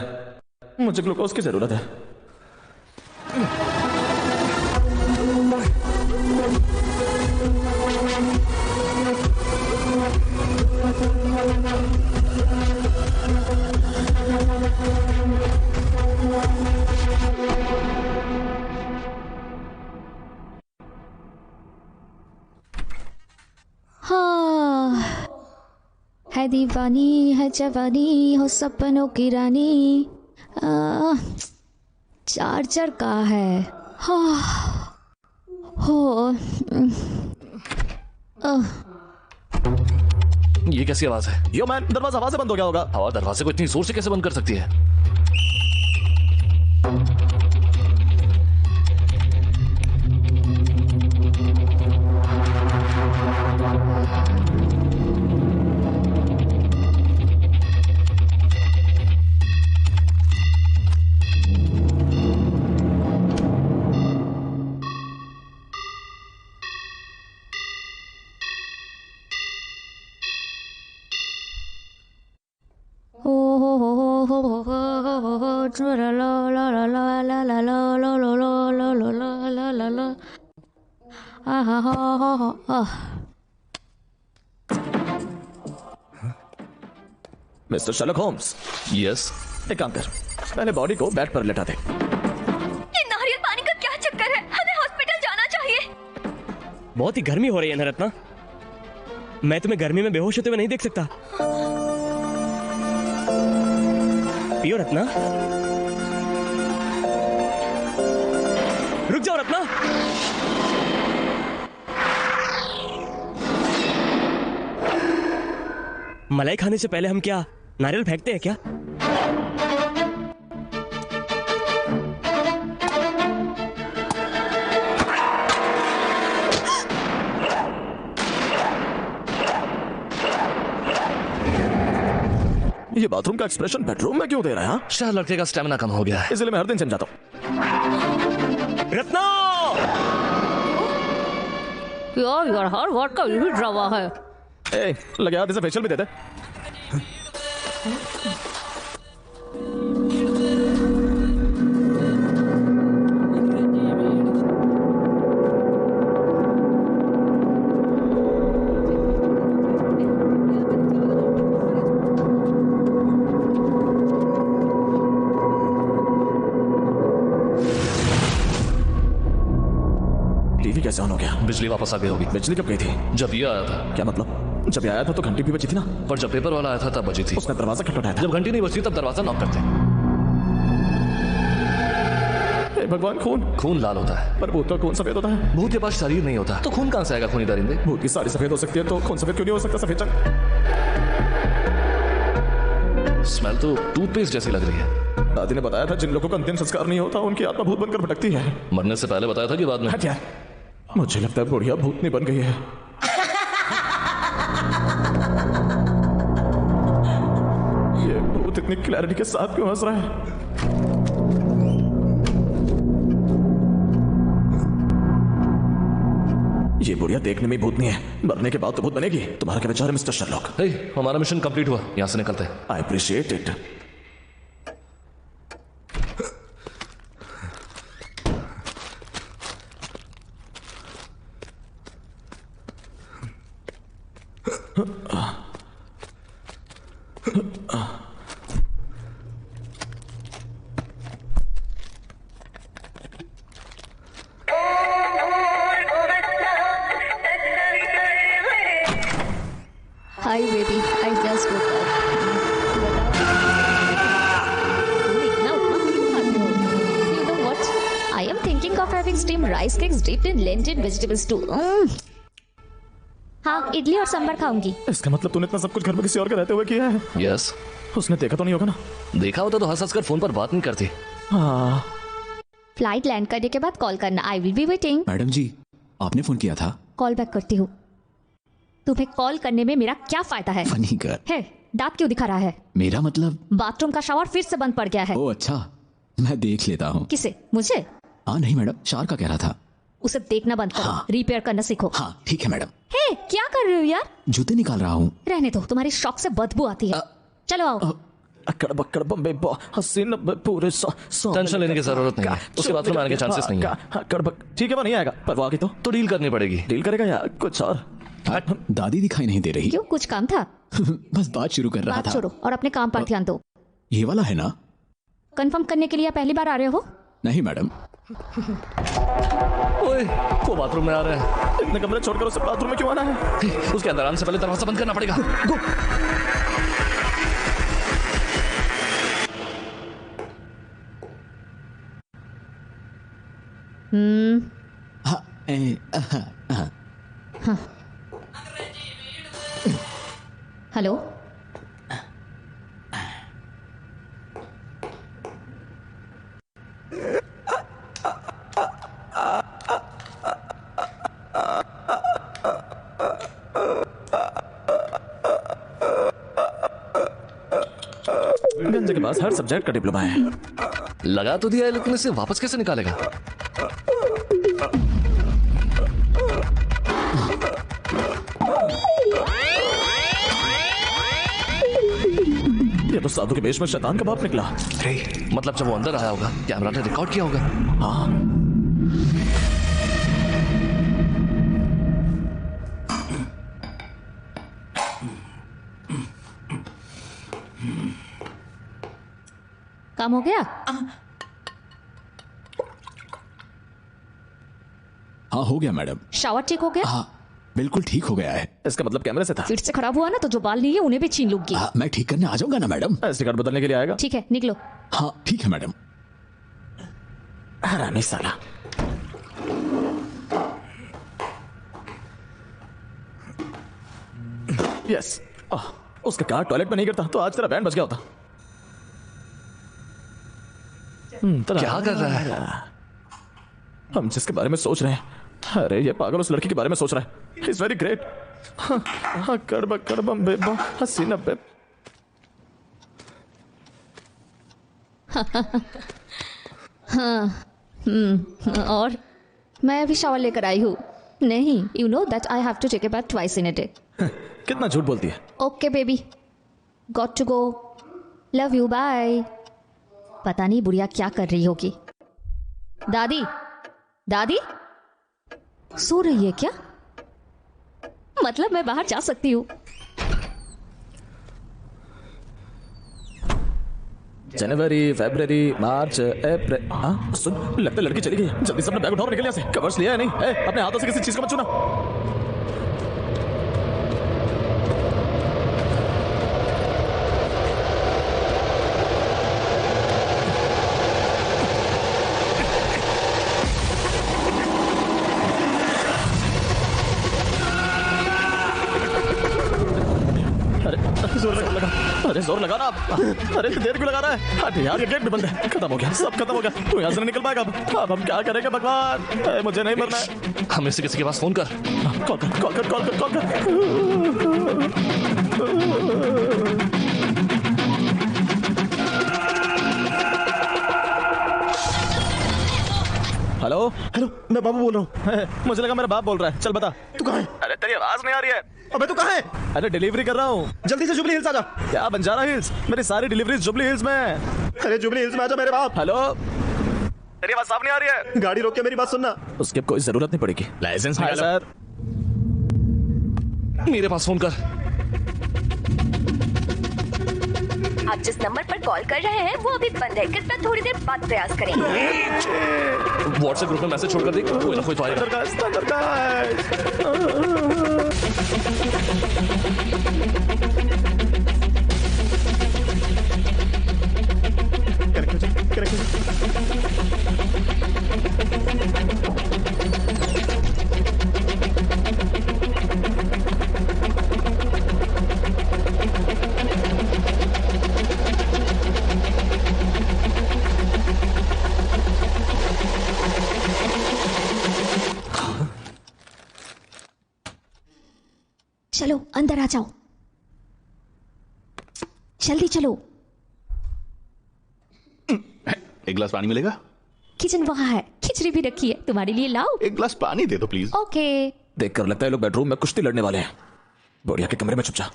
मुझे ग्लूकोज की जरूरत है। हाँ, है दीवानी है जवानी हो सपनों की रानी। चार्जर कहाँ है? हाँ, हो ये कैसी आवाज है? यो मैन, दरवाजा हवा से बंद हो गया होगा। हवा दरवाजे को इतनी जोर से कैसे बंद कर सकती है? Mister Sherlock Holmes. यस। एक काम कर, पहले बॉडी को बेड पर लेटा दे। ये नारियल पानी का क्या चक्कर है? हमें हॉस्पिटल जाना चाहिए। बहुत ही गर्मी हो रही है ना रत्ना, मैं तुम्हें गर्मी में बेहोश होते हुए नहीं देख सकता। पियो रत्ना, रुक जाओ रत्ना। मलाई खाने से पहले हम क्या नारियल फेंकते हैं क्या? ये बाथरूम का एक्सप्रेशन बेडरूम में क्यों दे रहा है? हाँ? शायद लड़के का स्टेमिना कम हो गया है, इसलिए मैं हर दिन जिम जाता हूँ। रत्ना! यार हर वर्ड का यही ड्रामा है। ए, लगे हाथ इसे फेशियल भी दे दे। टीवी कैसे ऑन हो गया? बिजली वापस आ गई होगी। बिजली कब गई थी? जब ये आया था। क्या मतलब? जब ये आया था तो घंटी भी बजी थी ना? पर जब पेपर वाला आया था तब बजी थी। उसने दरवाजा खटखटाया था। जब घंटी नहीं बजती तब दरवाजा नॉक करते। हे भगवान, खून लाल होता है पर भूत का खून सफेद होता है। भूत के पास शरीर नहीं होता तो खून कहां से आएगा? खूनी दरिंदे। भूत की सारी सफेद हो सकती है तो खून सफेद क्यों नहीं हो सकता? सफेद चंग। स्मेल तो टूथपेस्ट जैसी लग रही है। दादी ने बताया था जिन लोगों का अंतिम संस्कार नहीं होता उनकी आत्मा भूत बनकर भटकती है। मरने से पहले बताया था कि बाद में? हट यार, मुझे लगता है बुढ़िया भूतनी बन गई है। ये भूत इतनी क्लैरिटी के साथ क्यों हंस रहा है? ये बुढ़िया देखने में भूत नहीं है, मरने के बाद तो भूत बनेगी। तुम्हारा क्या विचार है मिस्टर शर्लॉक? हमारा मिशन कंप्लीट हुआ, यहाँ से निकलते हैं। I appreciate it. Hi baby, I just woke up. You know what? I am thinking of having steamed rice cakes dipped in lentil vegetables too. हाँ, इडली और सांभर खाऊंगी। इसका मतलब तूने इतना सब कुछ घर में किसी और के रहते हुए किया है? यस। उसने देखा तो नहीं होगा ना? देखा होता तो हंस कर फोन पर बात नहीं करती। हाँ। फ्लाइट लैंड करने के बाद कॉल करना। I will be waiting. Madam ji, आपने फोन किया था? कॉल बैक करती हूँ। तुम्हें कॉल करने में मेरा क्या फायदा है? फनी कर। है, दांत क्यों दिखा रहा है? मेरा मतलब बाथरूम का शावर फिर से बंद पड़ गया है। ओह अच्छा, मैं देख लेता हूँ। किसे? मुझे? हाँ नहीं मैडम, शार का कह रहा था। उसे देखना बंद करो। हाँ। रिपेयर करना सीखो। हाँ ठीक है मैडम। हे, क्या कर रहे हो यार? जूते निकाल रहा हूँ। रहने दो, तुम्हारी शॉक से बदबू आती है। चलो आओ। अकड़ बकड़ बम्बे हसीन पूरे टेंशन लेने की जरूरत नहीं है, उसके बाथरूम में आने के चांसेस नहीं है। ठीक है वो नहीं आएगा, पर वो आगे तो डील करनी पड़ेगी। डील करेगा या कुछ और? दादी दिखाई नहीं दे रही। क्यों, कुछ काम था? बस बात शुरू कर रहा बात था। छोड़ो और अपने काम पर ध्यान दो। ये वाला है ना? कंफर्म करने के लिए आप पहली बार आ रहे हो? नहीं मैडम। ओए, वो बाथरूम में आ रहे हैं। इतने कमरे छोड़कर उसे बाथरूम में क्यों आना है? उसके अंदर आने से पहले दरवाजा बंद करना पड़ेगा। गो। हेलो, गंजे के पास हर सब्जेक्ट का डिप्लोमा है। लगा तो दिया है, लेकिन इसे वापस कैसे निकालेगा? ये तो साधु के वेश में शैतान का बाप निकला। मतलब जब वो अंदर आया होगा, कैमरा ने रिकॉर्ड किया होगा। हाँ। काम हो गया? हाँ हो गया मैडम। शावर ठीक हो गया? हाँ बिल्कुल ठीक हो गया है। इसका मतलब कैमरे से था। फिर से खराब हुआ ना तो जो बाल नहीं है उन्हें भी छीन लूंगी। मैं ठीक करने आ जाऊंगा ना मैडम। एसडी कार्ड बदलने के लिए आएगा? ठीक है, निकलो। हाँ ठीक है मैडम। हरामी साला। यस, उसका कार टॉयलेट में नहीं करता तो आज तेरा बैंड बच गया होता। क्या कर रहा है? हम जिसके बारे में सोच रहे हैं, अरे ये पागल उस लड़की के बारे में सोच रहा है। Is very great. कड़बा कड़बम बेबा हसीना बे। हाँ, और मैं अभी शावर लेकर आई हूँ। नहीं, you know that I have to take a bath twice in a day. कितना झूठ बोलती है। Okay baby, got to go, love you, bye. पता नहीं बुढ़िया क्या कर रही होगी। दादी, दादी सो रही है क्या? मतलब मैं बाहर जा सकती हूँ? जनवरी, फरवरी, मार्च, अप्रैल। हाँ सुन, लगता है लड़की चली गई है। जल्दी से अपना बैग उठाओ और निकल यहाँ से। कवर्स लिया है नहीं? अपने हाथों से किसी चीज को मत छूना। अरे जोर लगा ना। अरे देर क्यों लगा रहा है? अरे यार ये गेट भी बंद है। खत्म हो गया, सब खत्म हो गया। तू यहाँ से नहीं निकल पाएगा। अब हम क्या करेंगे भगवान? मुझे नहीं मरना है। हमें से किसी के पास फोन कर। कॉल कर, कॉल कर, कॉल कर, कॉल कर। हेलो हेलो, मैं बाबू बोल रहा हूँ। मुझे लगा मेरा बाप बोल रहा है। चल बता, तू कहाँ है? अरे तेरी आवाज नहीं आ रही है। अबे तू कहाँ है? अरे डिलीवरी कर रहा हूँ। जल्दी से जुबली हिल्स आ जा। क्या बंजारा हिल्स? मेरी सारी डिलीवरीज जुबली हिल्स में है। अरे जुबली हिल्स में आ जा मेरे बाप। हेलो, तेरी आवाज साफ नहीं आ रही है। गाड़ी रोक के मेरी बात सुनना। उसकी अब कोई जरूरत नहीं पड़ेगी। लाइसेंस हाँ सर। मेरे पास फोन कर। आप जिस नंबर पर कॉल कर रहे हैं वो अभी बंद है, कृपया थोड़ी देर बाद प्रयास करें। व्हाट्सएप ग्रुप में मैसेज छोड़कर देख, कोई ना कोई तो आएगा। चलो अंदर आ जाओ, जल्दी चलो। एक गिलास पानी मिलेगा? किचन वहां है, खिचड़ी भी रखी है, तुम्हारे लिए लाओ। एक गिलास पानी दे दो प्लीज। ओके। देखकर लगता है लोग बेडरूम में कुश्ती लड़ने वाले हैं। बुढ़िया के कमरे में छुप जा।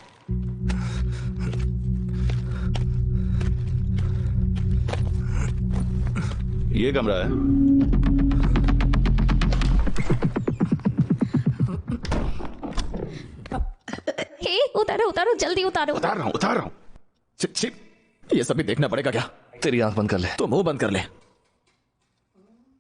ये कमरा है। हे उतारो उतारो जल्दी उतारो। उतार रहा हूँ। छिप छिप, ये सब भी देखना पड़ेगा क्या? तेरी आंख बंद कर ले। तो मुंह बंद कर ले।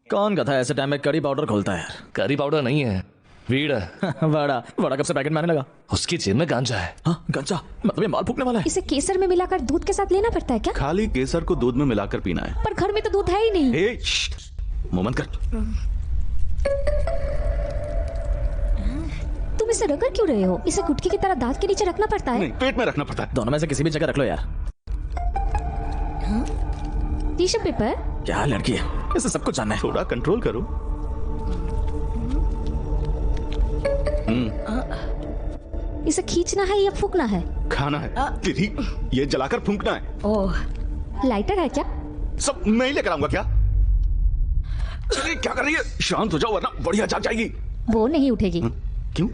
कौन गधा ऐसे टाइम में करी पाउडर खोलता है? करी पाउडर नहीं है, वीड है। बड़ा कब से पैकेट में आने लगा? उसकी जेब में गांजा है। हाँ गांजा, मतलब ये माल फूकने वाला है। इसे केसर में मिलाकर दूध के साथ लेना पड़ता है क्या? खाली केसर को दूध में मिलाकर पीना है। पर घर में तो दूध है ही नहीं। ए, मुंह बंद कर। तुम इसे रगड़ क्यों रहे हो? इसे गुटके की तरह दांत के नीचे रखना पड़ता है। नहीं, पेट में रखना पड़ता है। दोनों में से किसी भी जगह रख लो यार। Tissue paper? क्या लड़की है, इसे सब कुछ जानना है। थोड़ा कंट्रोल करो। इसे खींचना है या फूकना है? खाना है दीदी, ये जलाकर फूंकना है। ओह, लाइटर है क्या? सब मैं ही लेकर आऊंगा क्या? चलिए, क्या कर रही है? शांत हो जाओ वरना बढ़िया जाग जाएगी। वो नहीं उठेगी। क्यों?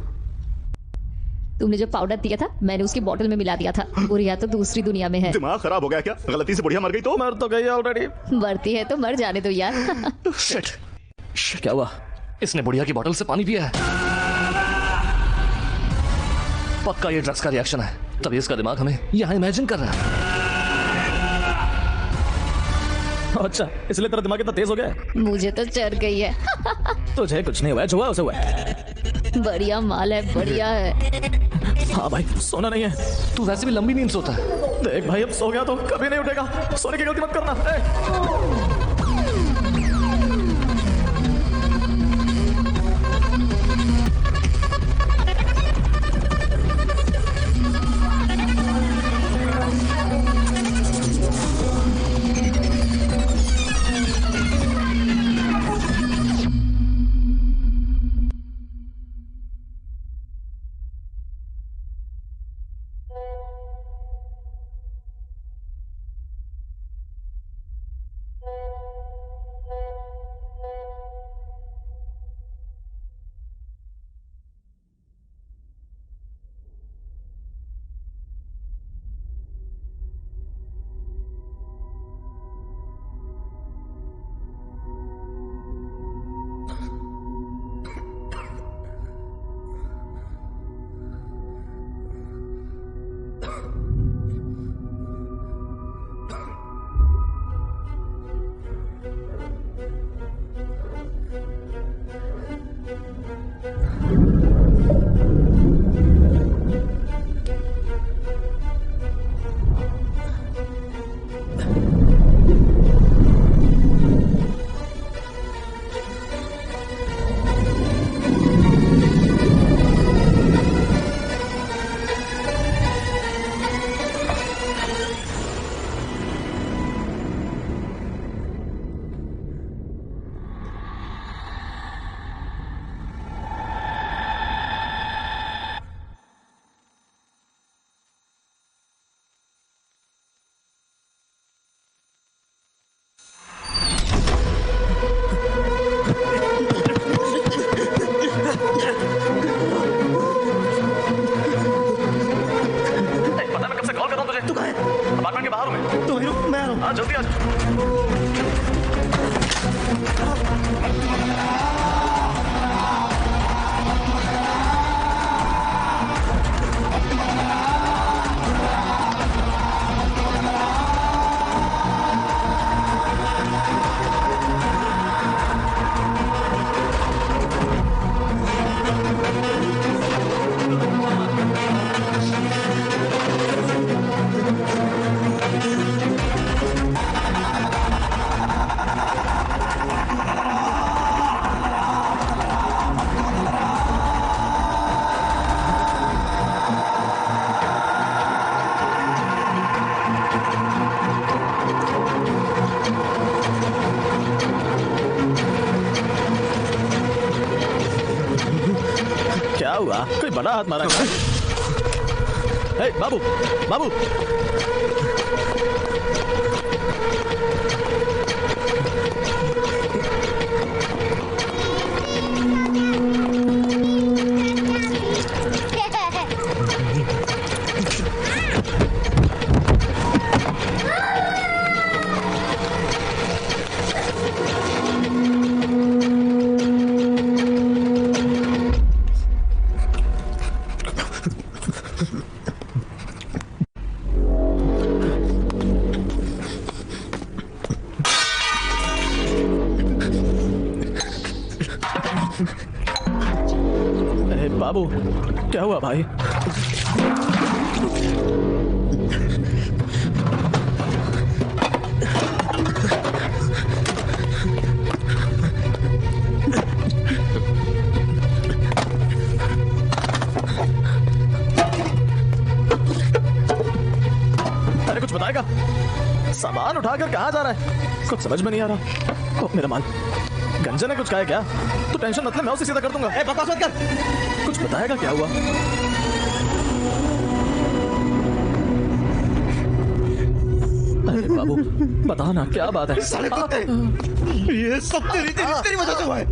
तुमने जो पाउडर दिया था मैंने उसकी बोतल में मिला दिया था। बुढ़िया तो दूसरी दुनिया में है। दिमाग खराब हो गया क्या? गलती से बुढ़िया मर गई तो? मर तो गई ऑलरेडी। मरती है तो मर जाने दो यार। क्या हुआ? इसने बुढ़िया की बोतल से पानी पिया है। पक्का ये ड्रग्स का रिएक्शन है, तभी इसका दिमाग हमें यहाँ इमेजिन कर रहा है। अच्छा, इसलिए तेरा दिमाग इतना तेज हो गया? मुझे तो चढ़ गई है। तुझे कुछ नहीं हुआ है, जो हुआ उसे हुआ है। बढ़िया माल है, बढ़िया है। हाँ भाई, सोना नहीं है। तू वैसे भी लंबी नींद सोता है। देख भाई, अब सो गया तो कभी नहीं उठेगा। सोने की गलती मत करना। जल्दी आ क्या हुआ? कोई बड़ा हाथ मारा क्या? हे बाबू बाबू अरे बाबू, क्या हुआ भाई? अरे कुछ बताएगा? सामान उठाकर कहाँ जा रहा है? कुछ समझ में नहीं आ रहा। मेरा माल गंजा ने कुछ कहा है क्या? तो टेंशन मतलब मैं उसे सीधा कर दूंगा। बकवास मत कर। कुछ बताएगा क्या हुआ? अरे बाबू बता ना क्या बात है? साले कुत्ते, ये सब तेरी वजह से हुआ है।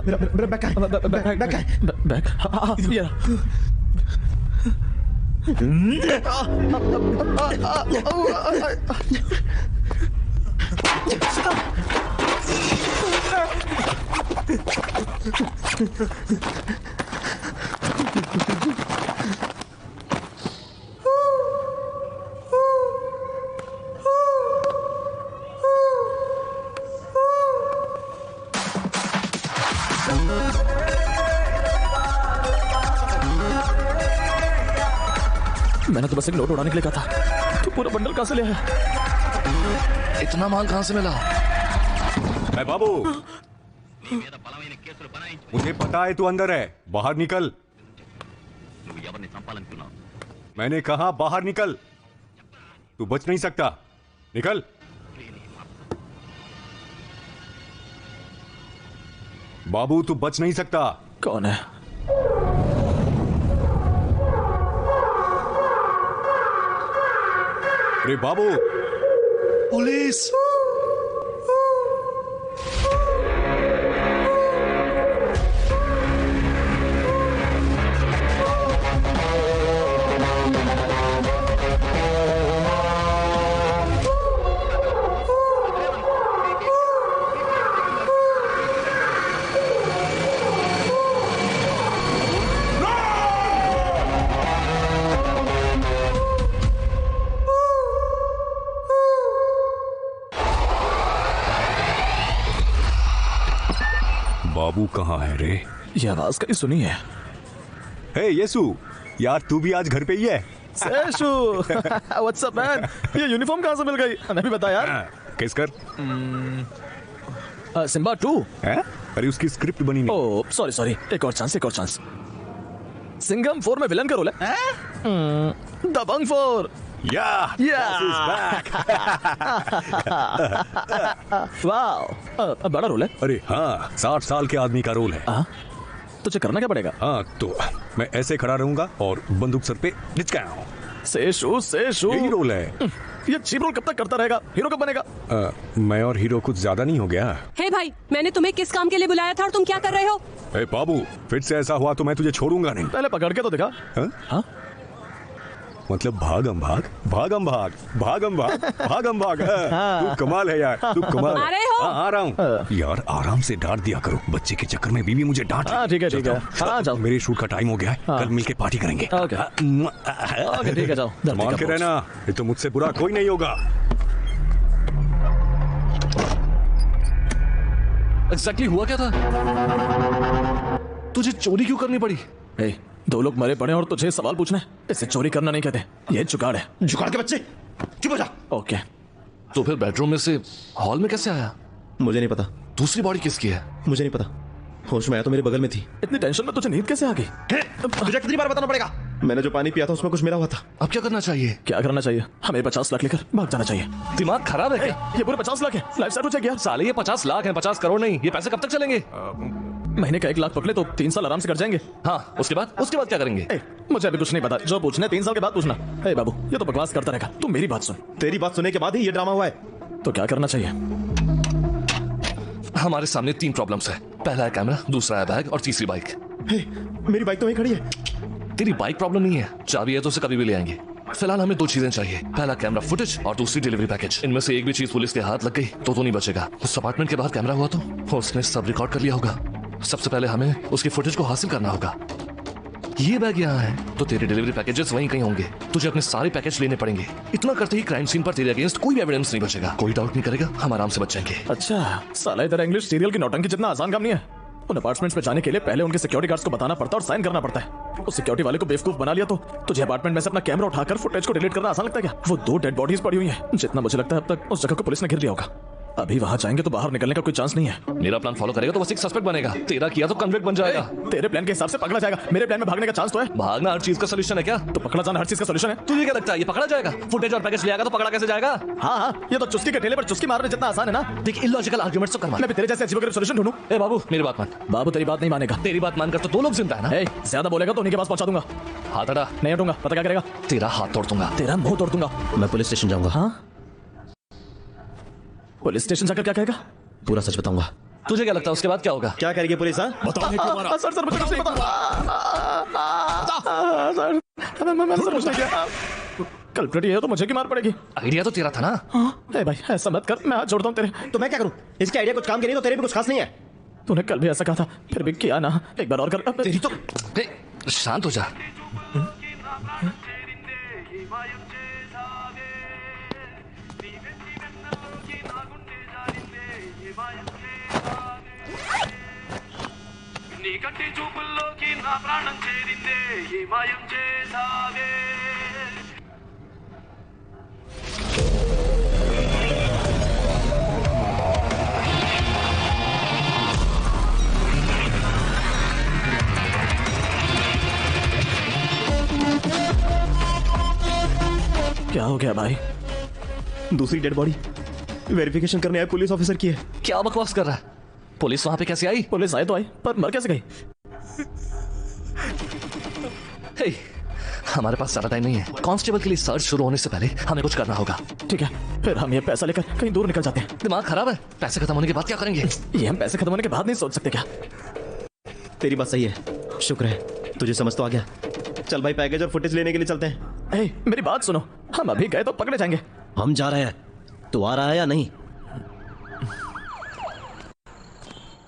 मेरा बैग है, बैग है, बैग, हाँ ये मैंने तो बस एक नोट उड़ाने के लिए कहा था। तो पूरा बंडल कहां से ले आया? इतना माल कहां से मिला? मैं बाबू, मुझे पता है तू अंदर है, बाहर निकल। मैंने कहा बाहर निकल, तू बच नहीं सकता, निकल। बाबू तू बच नहीं सकता। कौन है? अरे बाबू, पुलिस। बाबू कहाँ है रे? ये आवाज कहीं सुनी है। हे येसु, यार तू भी आज घर पे ही है? Seshu, what's up man? ये यूनिफॉर्म कहाँ से मिल गई? हमें भी बता यार। किस कर? सिम्बा 2 है? अरे उसकी स्क्रिप्ट बनी नहीं। ओह सॉरी सॉरी, एक और चांस, एक और चांस। सिंघम 4 में विलन का रोल है। दबंग 4। वाह, बड़ा रोल है। अरे हाँ, 60 साल के आदमी का रोल है। तुझे करना क्या पड़ेगा? हाँ तो मैं ऐसे खड़ा रहूंगा और बंदूक सर पे निचकाया हूँ। सेशु, सेशु, यही रोल है। ये चीप रोल कब तक करता रहेगा? हीरो कब बनेगा? मैं और हीरो कुछ ज्यादा नहीं हो गया? हे भाई, मैंने तुम्हें किस काम के लिए बुलाया था और तुम क्या कर रहे हो? ए बाबू, फिर से ऐसा हुआ तो मैं तुझे छोड़ूंगा नहीं। पहले पकड़ के तो दिखा। हाँ? मतलब भागम भाग, भागम भाग, भागम भाग, भागम भाग। तू कमाल है यार, तू कमाल। आ रहे हो? आ रहा हूँ यार, आराम से डांट दिया करो। बच्चे के चक्कर में बीवी मुझे डांट। ठीक है ठीक है, हाँ जाओ। मेरे शूट का टाइम हो गया है, कल मिलके पार्टी करेंगे। ओके ठीक है, जाओ। मान के रहना, ये तो मुझसे बुरा कोई नहीं होगा। एग्जैक्टली हुआ क्या था? तुझे चोरी क्यों करनी पड़ी? 2 लोग मरे पड़े और तुझे सवाल पूछना है? इसे चोरी करना नहीं कहते, ये जुगाड़ है। जुगाड़ के बच्चे, चुप हो जा। ओके। तो फिर बेडरूम में से हॉल में कैसे आया? मुझे नहीं पता। दूसरी बॉडी किसकी है? मुझे नहीं पता, होश में आया तो मेरे बगल में थी। इतनी टेंशन में तुझे नींद कैसे आ गई? तुझे कितनी बार बताना पड़ेगा? मैंने जो पानी पिया था उसमें कुछ मिला हुआ था। अब क्या करना चाहिए? क्या करना चाहिए? हमें 50 लाख लेकर भाग जाना चाहिए। दिमाग खराब है क्या? ये पूरे 50 लाख है, लाइफ सेट हो जाएगी यार। साले ये 50 लाख है, 50 करोड़ नहीं। ये पैसे कब तक चलेंगे? महीने का 1 लाख पकड़े तो 3 साल आराम से कट जाएंगे। हाँ, उसके बाद क्या करेंगे? मुझे अभी कुछ नहीं पता, जो पूछना है 3 साल के बाद पूछना। बाबू, ये तो बकवास करता रहेगा, तू मेरी बात सुन। तेरी बात सुनने के बाद ही ये ड्रामा हुआ है। तो क्या करना चाहिए? हमारे सामने 3 प्रॉब्लम्स है। पहला है कैमरा, दूसरा है बैग और तीसरी बाइक। मेरी बाइक तो वहीं खड़ी है। तेरी बाइक प्रॉब्लम नहीं है, चाबी है तो उसे कभी भी ले आएंगे। फिलहाल हमें 2 चीजें चाहिए, पहला कैमरा फुटेज और दूसरी डिलीवरी पैकेज। इनमें से एक भी चीज पुलिस के हाथ लग गई तो नहीं बचेगा। उस अपार्टमेंट के बाहर कैमरा हुआ तो उसने सब रिकॉर्ड कर लिया होगा। सबसे पहले हमें उसकी फुटेज को हासिल करना होगा। ये बैग यहाँ है तो तेरे डिलीवरी पैकेजेस वहीं कहीं होंगे। तुझे अपने सारे पैकेज लेने पड़ेंगे। इतना करते ही क्राइम सीन पर तेरे अगेंस्ट कोई एविडेंस नहीं बचेगा। कोई डाउट नहीं करेगा, हम आराम से बच जाएंगे। अच्छा, साला तेरा इंग्लिश सीरियल की नौटंकी जितना आसान काम नहीं है। उन अपार्टमेंट्स में जाने के लिए पहले उनके सिक्योरिटी गार्ड्स को बताना पड़ता है और साइन करना पड़ता है। उस सिक्योरिटी वाले को बेवकूफ बना लिया तो तुझे अपार्टमेंट में से अपना कैमरा उठाकर फुटेज को डिलीट करना आसान लगता है क्या? वो 2 डेड बॉडीज पड़ी हुई है। जितना मुझे लगता है अब तक उस जगह को पुलिस ने घेर लिया होगा। अभी वहां जाएंगे तो बाहर निकलने का कोई चांस नहीं है। मेरा प्लान फॉलो करेगा तो बस एक सस्पेक्ट बनेगा। तेरा किया तो कन्विक्ट बन जाएगा। तेरे प्लान के हिसाब से पकड़ा जाएगा। मेरे प्लान में भागने का चांस तो है। भागना हर चीज का सोल्यूशन है क्या? तो पकड़ा जाना हर चीज का सोल्यूशन है। तुझे क्या लगता है ये पकड़ा जाएगा? फुटेज और पैकेज ले आएगा तो पकड़ा कैसे जाएगा? हाँ, ये तो चुस्की के ठेले पर चुस्की मारने जितना आसान है ना। देख, इलॉजिकल आर्गुमेंट्स तो करवा। मैं भी तेरे जैसे अजीबोगरीब सोल्यूशन ढूंढूं। ए बाबू, मेरी बात मान। बाबू तेरी बात नहीं मानेगा। तेरी बात मानकर तो 2 लोग जिंदा है ना। ज्यादा बोलेगा तो उन्हीं के पास पहुंचा दूंगा। हाथ हटा। नहीं हटूंगा। पता क्या करेगा? तेरा हाथ तोड़ दूंगा। तेरा मुंह तोड़ दूंगा। मैं पुलिस स्टेशन जाऊंगा। हाँ, पुलिस स्टेशन जाकर क्या कहेगा? पूरा सच बताऊंगा। तुझे क्या लगता है उसके बाद क्या होगा? क्या करेगी पुलिस? हाँ बताओ। सर मुझे कुछ नहीं पता। सर मुझे क्या कल्प्रिट है तो मुझे की मार पड़ेगी। आइडिया तो तेरा था ना। हाँ भाई, ऐसा मत कर। मैं हाथ जोड़ता हूँ तेरे। तो मैं क्या करूँ? इसके आइडिया कुछ काम के नहीं तो तेरे भी कुछ खास नहीं है। तूने कल भी ऐसा कहा था, फिर भी किया ना। एक बार और कर। तेरी तो शांत हो जा। నీకంటి చూపుల్లోకి నా ప్రాణం చేరిందే ఈ మాయం చేసావే क्या हो गया भाई? दूसरी डेड बॉडी वेरिफिकेशन करने आए पुलिस ऑफिसर की है। क्या बकवास कर रहा है? पुलिस वहां पे कैसे आई? पुलिस आई तो आई, पर मर कैसे गई? हे, हमारे पास ज्यादा टाइम नहीं है। कांस्टेबल के लिए सर्च शुरू होने से पहले हमें कुछ करना होगा। ठीक है, फिर हम ये पैसा लेकर कहीं दूर निकल जाते हैं। दिमाग खराब है? पैसे खत्म होने के बाद क्या करेंगे? ये हम पैसे खत्म होने के बाद नहीं सोच सकते क्या? तेरी बात सही है, शुक्र है तुझे समझ तो आ गया। चल भाई, पैकेज और फुटेज लेने के लिए चलते हैं। मेरी बात सुनो, हम अभी गए तो पकड़े जाएंगे। हम जा रहे हैं, तू आ रहा है या नहीं?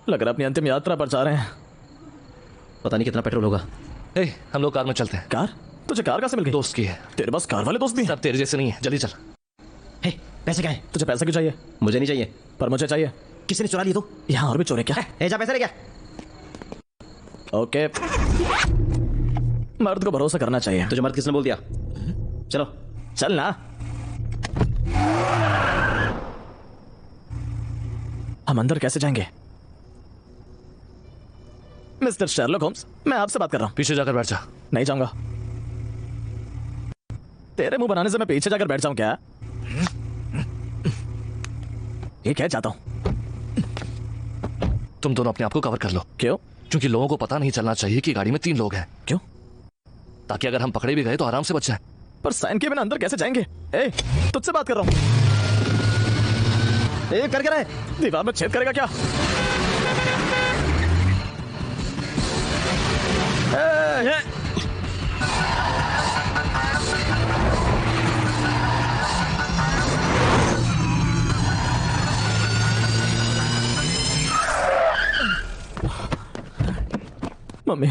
लग रहा अपनी अंतिम यात्रा पर जा रहे हैं। पता नहीं कितना पेट्रोल होगा। हम लोग कार में चलते हैं। कार? तुझे कार कैसे मिल गई? दोस्त की है। तेरे पास कार वाले दोस्त भी हैं? सब तेरे जैसे नहीं है। जल्दी चल। पैसे क्या है? तुझे पैसा क्यों चाहिए? मुझे नहीं चाहिए। पर मुझे चाहिए। किसी ने चुरा लिया तो? यहाँ और भी चोरे क्या? जा पैसे ले क्या? ओके, मर्द को भरोसा करना चाहिए। तुझे मर्द किसने बोल दिया? चलो चल ना। हम अंदर कैसे जाएंगे? मिस्टर शेरलॉक होम्स, मैं आपसे बात कर रहा हूं। पीछे जाकर बैठ जा। नहीं जाऊंगा। तेरे मुंह बनाने से मैं पीछे जाकर बैठ जाऊं क्या? ठीक है, जाता हूं। तुम दोनों अपने आप को कवर कर लो। क्यों? क्योंकि लोगों को पता नहीं चलना चाहिए कि गाड़ी में 3 लोग हैं। क्यों? ताकि अगर हम पकड़े भी गए तो आराम से बच जाए। पर साइन के बिना अंदर कैसे जाएंगे? तुझसे बात कर रहा हूं। कर क्या रहा है? दीवार में छेद करेगा क्या? मम्मी,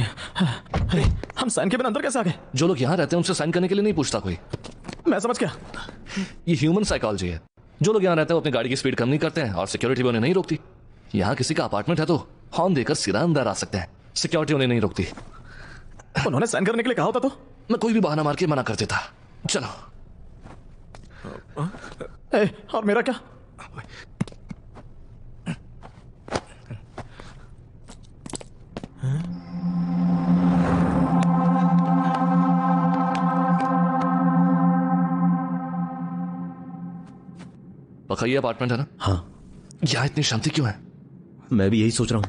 हम साइन के बिना अंदर कैसे आ गए? जो लोग यहाँ रहते हैं उनसे साइन करने के लिए नहीं पूछता कोई। मैं समझ गया। ये ह्यूमन साइकोलॉजी है। जो लोग यहाँ रहते हैं वो अपनी गाड़ी की स्पीड कम नहीं करते हैं और सिक्योरिटी भी उन्हें नहीं रोकती। यहाँ किसी का अपार्टमेंट है तो हॉर्न देकर सीधा अंदर आ सकते हैं। सिक्योरिटी उन्हें नहीं रोकती। उन्होंने साइन करने के लिए कहा होता तो मैं कोई भी बहाना मार के मना कर देता। चलो। और मेरा क्या? बखाई अपार्टमेंट है ना? हाँ। यहाँ इतनी शांति क्यों है? मैं भी यही सोच रहा हूँ।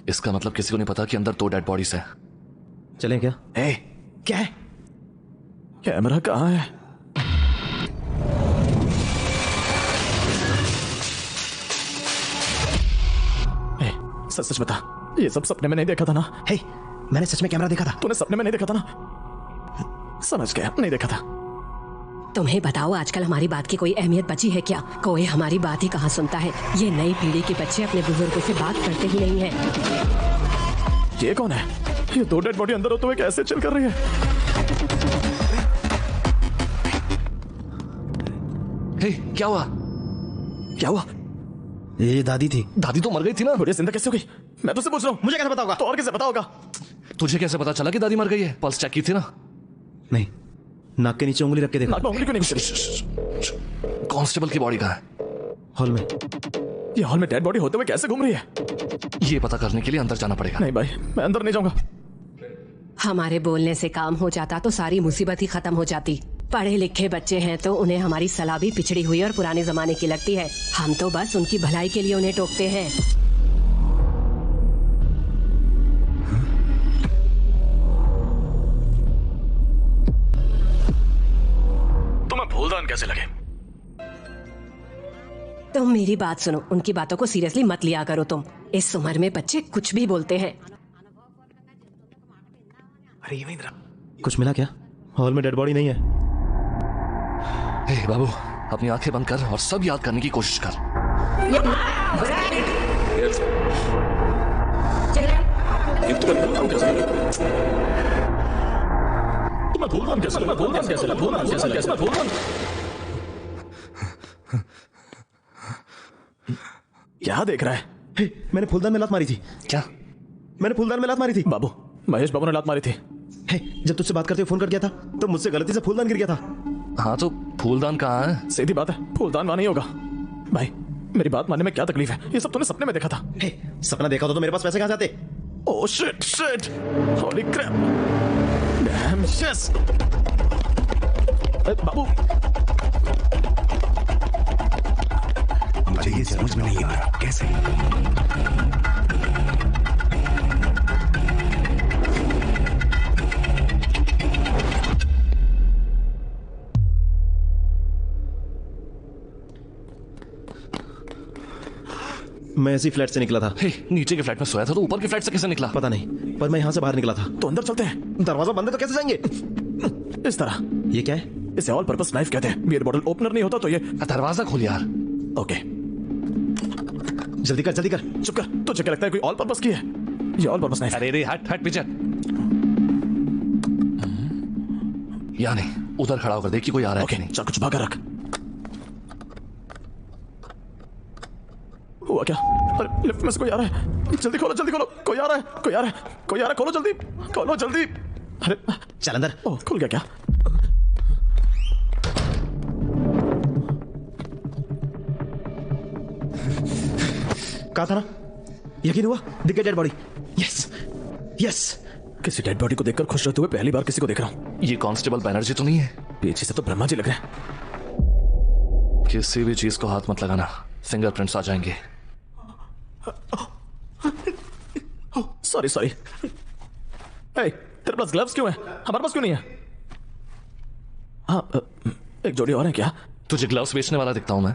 इसका मतलब किसी को नहीं पता कि अंदर 2 डेड बॉडीज है। चलें क्या? क्या है? कैमरा कहाँ है? सच सच बता, ये सब सपने में नहीं देखा था ना? मैंने सच में कैमरा देखा था। तूने सपने में नहीं देखा था ना? समझ गया, नहीं देखा था। तुम्हें बताओ, आजकल हमारी बात की कोई अहमियत बची है क्या? कोई हमारी बात ही कहाँ सुनता है। ये नई पीढ़ी के बच्चे अपने बुजुर्गों से बात करते ही नहीं है। ये कौन है? ये दो डेड बॉडी अंदर होते हुए कैसे चिल कर रही है? हे, क्या हुआ? क्या हुआ? ये दादी थी। दादी तो मर गई थी ना। बुढ़िया जिंदा कैसे हो गई? मैं तुझसे पूछ रहा हूँ। मुझे कैसे पता होगा? तो और कैसे पता होगा? तुझे कैसे पता चला कि दादी मर गई है? पल्स चेक की थी ना? नहीं, नाक के नीचे उंगली रख के देखो। नाक में उंगली क्यों नहीं घुस? कांस्टेबल की बॉडी कहाँ है? हॉल में। ये हॉल में डेड बॉडी होते हुए कैसे घूम रही है? ये पता करने के लिए अंदर जाना पड़ेगा। नहीं भाई, मैं अंदर नहीं जाऊंगा। हमारे बोलने से काम हो जाता तो सारी मुसीबत ही खत्म हो जाती। पढ़े लिखे बच्चे हैं तो उन्हें हमारी सलाह भी पिछड़ी हुई और पुराने जमाने की लगती है। हम तो बस उनकी भलाई के लिए उन्हें टोकते हैं। तुम्हें फूलदान कैसे लगे? तुम मेरी बात सुनो, उनकी बातों को सीरियसली मत लिया करो तुम। इस उम्र में बच्चे कुछ भी बोलते हैं। अरे ये इंद्रा, कुछ मिला क्या? हॉल में डेड बॉडी नहीं है। हे बाबू, अपनी आंखें बंद कर और सब याद करने की कोशिश कर। क्या देख रहा है? मैंने फूलदान में लात मारी थी। क्या? मैंने फूलदान में लात मारी थी। बाबू, महेश बाबू ने लात मारी थी। जब तुझसे बात करते हुए फोन कर गया था तो मुझसे गलती से फूलदान गिर गया था। हाँ तो फूलदान कहाँ है? सीधी बात है, फूलदान वहां नहीं होगा। भाई मेरी बात मानने में क्या तकलीफ है? ये सब तूने सपने में देखा था। सपना देखा तो मेरे पास पैसे कहाँ से आते? Oh shit shit, holy crap, damn shit. बाबू, मुझे ये समझ में नहीं आ रहा कैसे। मैं इसी फ्लैट से निकला था। नीचे के फ्लैट में सोया था तो ऊपर के फ्लैट से कैसे निकला? पता नहीं, पर मैं यहाँ से बाहर निकला था। तो अंदर चलते हैं। दरवाजा बंद है तो कैसे जाएंगे? इस तरह। ये क्या है? इसे ऑल पर्पस नाइफ कहते हैं। बियर बॉटल ओपनर नहीं होता तो ये। दरवाजा खोल यार। ओके, जल्दी कर जल्दी कर। चुप कर। तुझे क्या लगता है कोई ऑल पर्पस की है? ये ऑल पर्पस नाइफ। अरे रे, हट हट पीछे। या नहीं, उधर खड़ा होकर देख कि कोई आ रहा है कि नहीं। चल कुछ भागा रख। हुआ क्या? अरे लिफ्ट में से कोई आ रहा है। जल्दी खोलो जल्दी खोलो, कोई आ रहा है, कोई आ रहा है, कोई आ रहा है। खोलो जल्दी, खोलो जल्दी। अरे चल अंदर। ओह खुल गया क्या? कहा था ना, यकीन हुआ? दिख गई डेड बॉडी। Yes yes. किसी डेड बॉडी को देखकर खुश रहते हुए पहली बार किसी को देख रहा हूँ। ये कांस्टेबल बैनर्जी तो नहीं है? पीछे से तो ब्रह्मा जी लग रहे हैं। किसी भी चीज को हाथ मत लगाना, फिंगरप्रिंट्स आ जाएंगे। Sorry sorry. तेरे पास ग्लव्स क्यों है? हमारे पास क्यों नहीं है? हाँ, एक जोड़ी और है क्या? तुझे ग्लव्स बेचने वाला दिखता हूं मैं?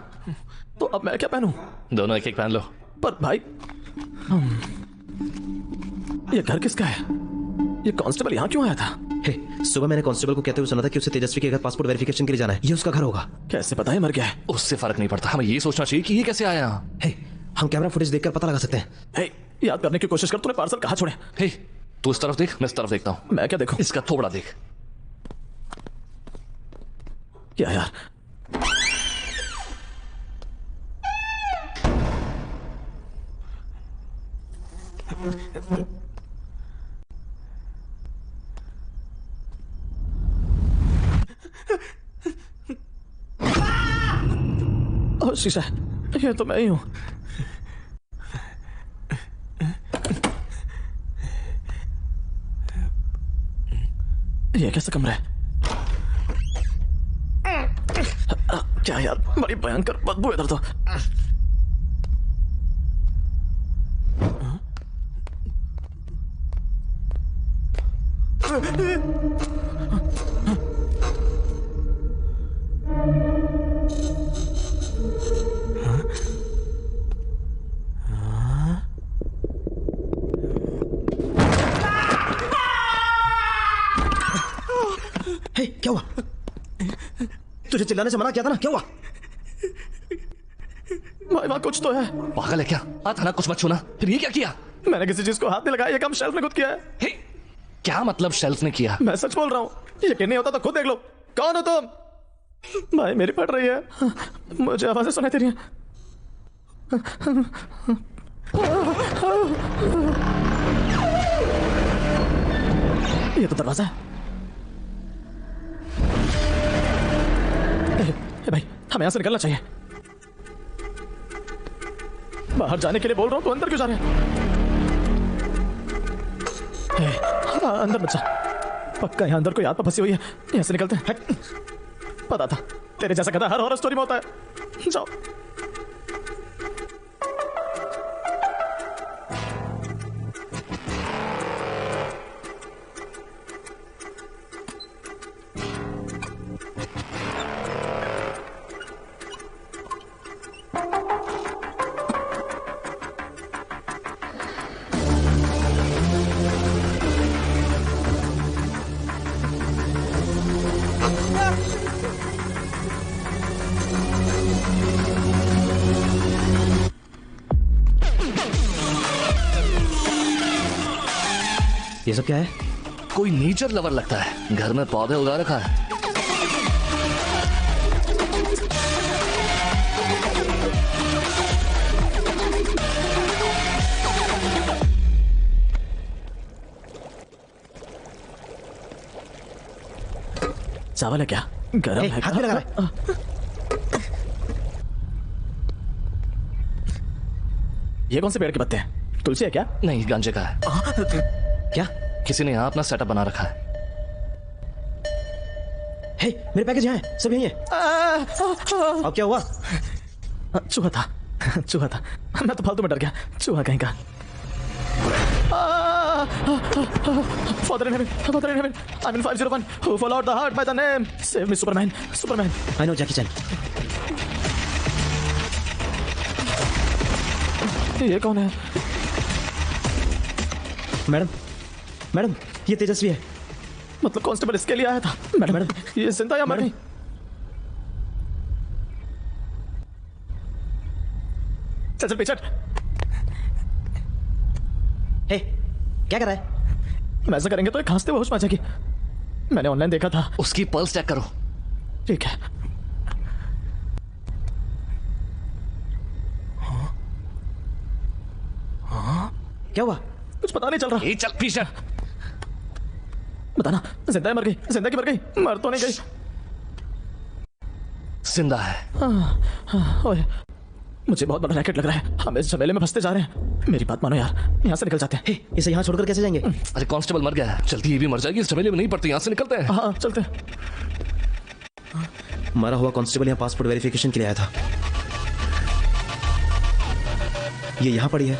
तो अब मैं क्या पहनूं? दोनों एक एक पहन लो। पर भाई, ये घर किसका है? ये कांस्टेबल यहाँ क्यों आया था? सुबह मैंने कांस्टेबल को कहते हुए सुना था कि उसे तेजस्वी के घर पासपोर्ट वेरिफिकेशन के लिए जाना है। ये उसका घर होगा। कैसे पता है मर गया है? उससे फर्क नहीं पड़ता, हमें ये सोचना चाहिए कि ये कैसे आया। हम कैमरा फुटेज देखकर पता लगा सकते हैं। याद करने की कोशिश कर। तूने पार्सल कहाँ छोड़े? तू इस तरफ देख, मैं इस तरफ देखता हूँ। मैं क्या देखूं? इसका थोड़ा देख। क्या यार? ओह शीशा, ये तो मैं ही हूं। ये कैसा कमरा है? क्या यार, बड़ी भयंकर बदबू इधर तो। क्या हुआ? तुझे चिल्लाने से मना किया था ना, क्या हुआ? भाई वहां कुछ तो है। पागल है क्या? आता ना कुछ मत छूना। फिर ये क्या किया? मैंने किसी चीज को हाथ नहीं लगाया, ये काम शेल्फ ने खुद किया है। क्या मतलब शेल्फ ने किया? मैं सच बोल रहा हूँ, यकीन नहीं होता तो खुद देख लो। कौन हो तुम? भाई मेरी पड़ रही है, मुझे आवाजें सुनाई दे रही हैं। ये तो दरवाजा है। भाई हमें यहां से निकलना चाहिए। बाहर जाने के लिए बोल रहा हूं तो अंदर क्यों जा रहे हैं? अंदर मत जा, पक्का यहाँ अंदर कोई आत्मा फंसी हुई है। यहाँ से निकलते हैं। पता था तेरे जैसा गधा हर हॉरर स्टोरी में होता है। जाओ। ये सब क्या है? कोई नेचर लवर लगता है, घर में पौधे उगा रखा है। चावल है क्या? गरम है। हाथ में लगा रहा है। ये कौन से पेड़ के पत्ते हैं? तुलसी है क्या? नहीं, गांजे का है। क्या? किसी ने यहाँ अपना सेटअप बना रखा है। हे, मेरे पैकेज यहाँ है, सब यही है। अब क्या हुआ? चूहा था, चूहा था। मैं तो फालतू में डर गया। चूहा कहीं का। Father in heaven, I'm in 501. Who followed the heart by the name? Save me, Superman, Superman. I know, Jackie Chan. ये कौन है? मैडम, मैडम, ये तेजस्वी है। मतलब कांस्टेबल इसके लिए आया था? मैडम, ये जिंदा या मर गई? चल चल पीछे। हे, क्या कर रहा है? ऐसा करेंगे तो एक खांसते हुए होश में आ जाएगी। मैंने ऑनलाइन देखा था। उसकी पल्स चेक करो। ठीक है। क्या हुआ? कुछ पता नहीं चल रहा। चल पीछे। बताना, जिंदा मर गई? जिंदा की मर गई? मर तो नहीं गई? जिंदा है। ओए, मुझे बहुत बड़ा रैकेट लग रहा है। हम इस झमेले में फंसते जा रहे हैं। मेरी बात मानो यार, यहाँ से निकल जाते हैं। इसे यहाँ छोड़कर कैसे जाएंगे? अरे कांस्टेबल मर गया है, चलती ये भी मर जाएगी। इस झमेले में नहीं पड़ती, यहाँ से निकलते हैं। हाँ चलते हैं। मरा हुआ कांस्टेबल यहाँ पासपोर्ट वेरिफिकेशन के लिए आया था। ये यहाँ पड़ी है।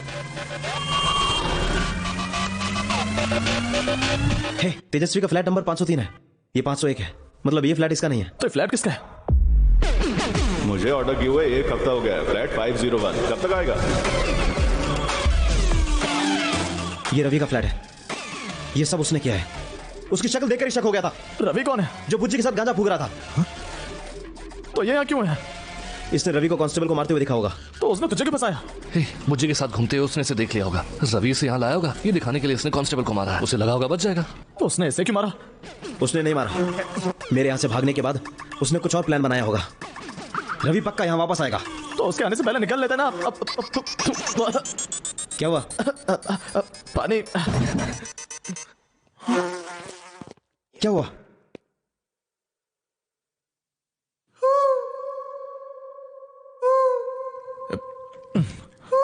हे, तेजस्वी का फ्लैट नंबर 503 है। ये 501 है, मतलब ये फ्लैट इसका नहीं है। तो फ्लैट किसका है? मुझे ऑर्डर किए हुए 1 हफ्ता हो गया है। फ्लैट 501 कब तक आएगा? ये रवि का फ्लैट है। ये सब उसने किया है। उसकी शक्ल देखकर ही शक हो गया था। रवि कौन है? जो बुज्जी के साथ गांजा फूक रहा था। तो ये यहाँ क्यों है? इसने रवि को कांस्टेबल को मारते हुए देखा होगा। तो उसने तुझे क्यों फंसाया? मुझे के साथ घूमते हुए उसने इसे देख लिया होगा। रवि से यहाँ लाया होगा, ये दिखाने के लिए इसने कांस्टेबल को मारा है। उसे लगा होगा बच जाएगा। तो उसने इसे क्यों मारा? उसने नहीं मारा। मेरे यहाँ से भागने के बाद उसने कुछ और प्लान बनाया होगा। रवि पक्का यहाँ वापस आएगा। तो उसके आने से पहले निकल लेते ना। क्या हुआ? पानी। क्या हुआ?